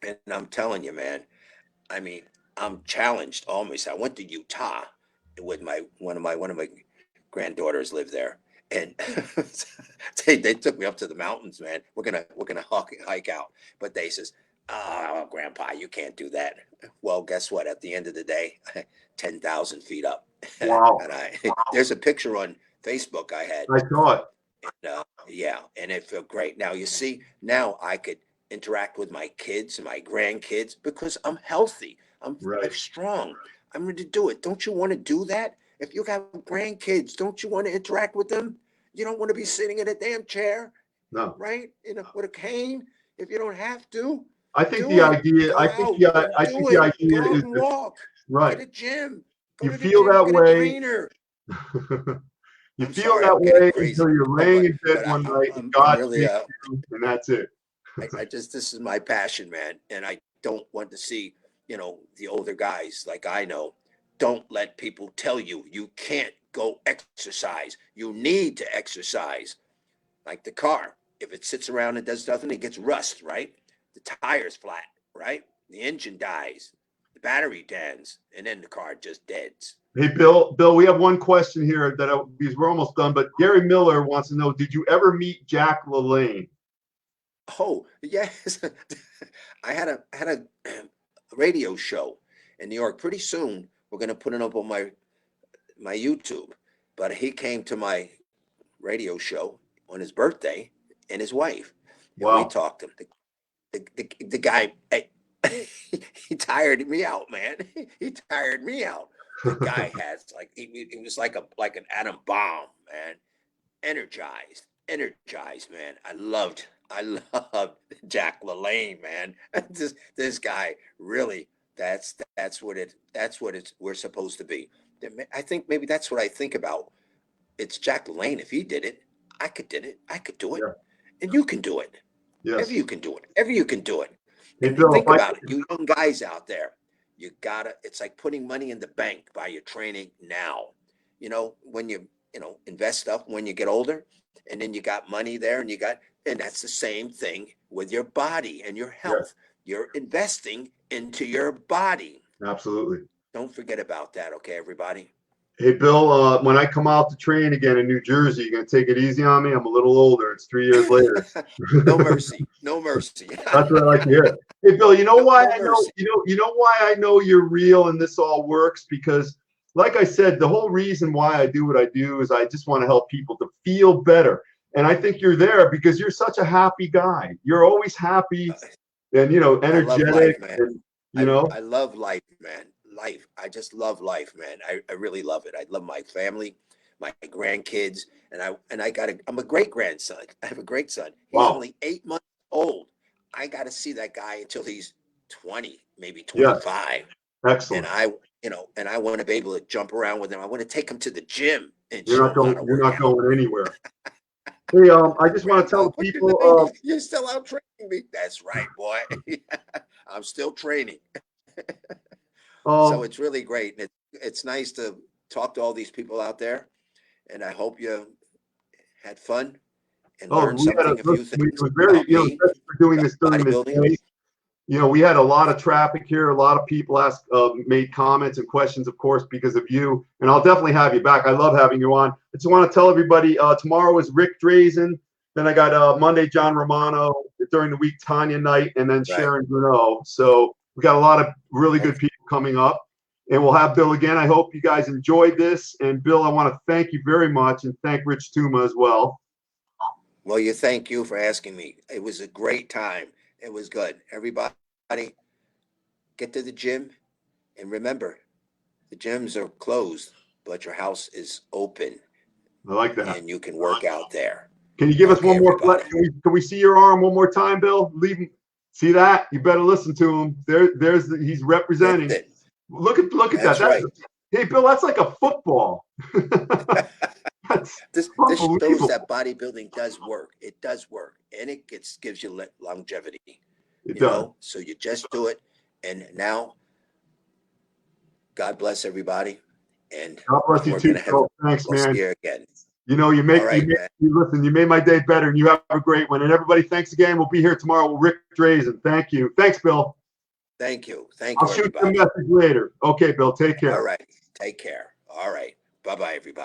And I'm telling you, man, I mean, I'm challenged almost. I went to Utah with one of my granddaughters lived there, and they took me up to the mountains, man. We're gonna hike out, but they says, "Oh, Grandpa, you can't do that." Well, guess what? At the end of the day, 10,000 feet up. Wow! And there's a picture on Facebook I had. I saw it. And, and it felt great. Now you see, now I could interact with my kids and my grandkids because I'm healthy. I'm strong. I'm going to do it. Don't you want to do that? If you have grandkids, don't you want to interact with them? You don't want to be sitting in a damn chair, right? With a cane. If you don't have to, I think the idea. I think the idea is walk. Right. Get a gym. You feel that way. You feel that way until you're laying in bed one night and God really, you, and that's it. This is my passion, man. And I don't want to see, the older guys like I know, don't let people tell you can't go exercise. You need to exercise. Like the car, if it sits around and does nothing, it gets rust, right? The tire's flat, right? The engine dies, the battery deads, and then the car just deads. Hey, Bill, we have one question here because we're almost done, but Gary Miller wants to know, did you ever meet Jack LaLanne? Oh, yes. I had a radio show in New York. Pretty soon, we're going to put it up on my YouTube. But he came to my radio show on his birthday and his wife. And we talked to him. The guy, he tired me out, man. He tired me out. The guy has he was like an atom bomb, man. Energized, man. I loved Jack LaLanne, man. This guy really. That's what we're supposed to be. I think maybe that's what I think about it's Jack LaLanne. If he did it, I could did it. I could do it, Yeah. and you can do it. Yes. Ever you can do it. Ever you can do it. Hey, And Bill, think about it, you young guys out there. You gotta. It's like putting money in the bank by your training now. You know, when you invest stuff when you get older, and then you got money there, and that's the same thing with your body and your health. You're investing into your body. Absolutely. Don't forget about that, okay, everybody? Hey, Bill, when I come out to train again in New Jersey, you gonna take it easy on me? I'm a little older. It's 3 years later. No mercy. No mercy. That's what I like to hear. Hey, Bill, you know why no I know mercy. you know why I know you're real and this all works? Because like I said, the whole reason why I do what I do is I just want to help people to feel better. And I think you're there because you're such a happy guy. You're always happy and I love energetic. life, man. And, you know, I love life, man. Life. I just love life, man. I really love it. I love my family, my grandkids, and I'm a great grandson. I have a great son. He's wow. only 8 months old. I got to see that guy until he's 20, maybe Yeah. 25. Excellent. And I want to be able to jump around with him. I want to take him to the gym and You're show not him how going. to You're work not out. going anywhere. Hey, I just want to tell Grandpa, the what you people. doing? You're still out training me. That's right, boy. I'm still training. So it's really great. And it's nice to talk to all these people out there. And I hope you had fun and learned We had something, a few it things was very, about me, especially for doing about this during the bodybuilding. day. We had a lot of traffic here. A lot of people made comments and questions, of course, because of you. And I'll definitely have you back. I love having you on. I just want to tell everybody tomorrow is Rick Drazen. Then I got Monday John Romano. During the week Tanya Knight, and then Sharon Bruneau. So we got a lot of really good people coming up. And we'll have Bill again. I hope you guys enjoyed this. And Bill, I want to thank you very much and thank Rich Tuma as well. Well, thank you for asking me. It was a great time. It was good. Everybody get to the gym. And remember, the gyms are closed, but your house is open. I like that. And you can work out there. Can you give us one more flex? Can we see your arm one more time, Bill? Leave him. See that? You better listen to him. He's representing. Look at that. Right. Hey, Bill, that's like a football. This shows that bodybuilding does work. It does work, and it gives you longevity. It does. So you just do it, and now, God bless everybody, and God bless you too. Thanks, man. See you again. You made my day better, and you have a great one. And everybody, thanks again. We'll be here tomorrow with Rick Drazen. Thank you. Thanks, Bill. Thank you. I'll shoot you a message later. Okay, Bill. Take care. All right. Take care. All right. Bye-bye, everybody.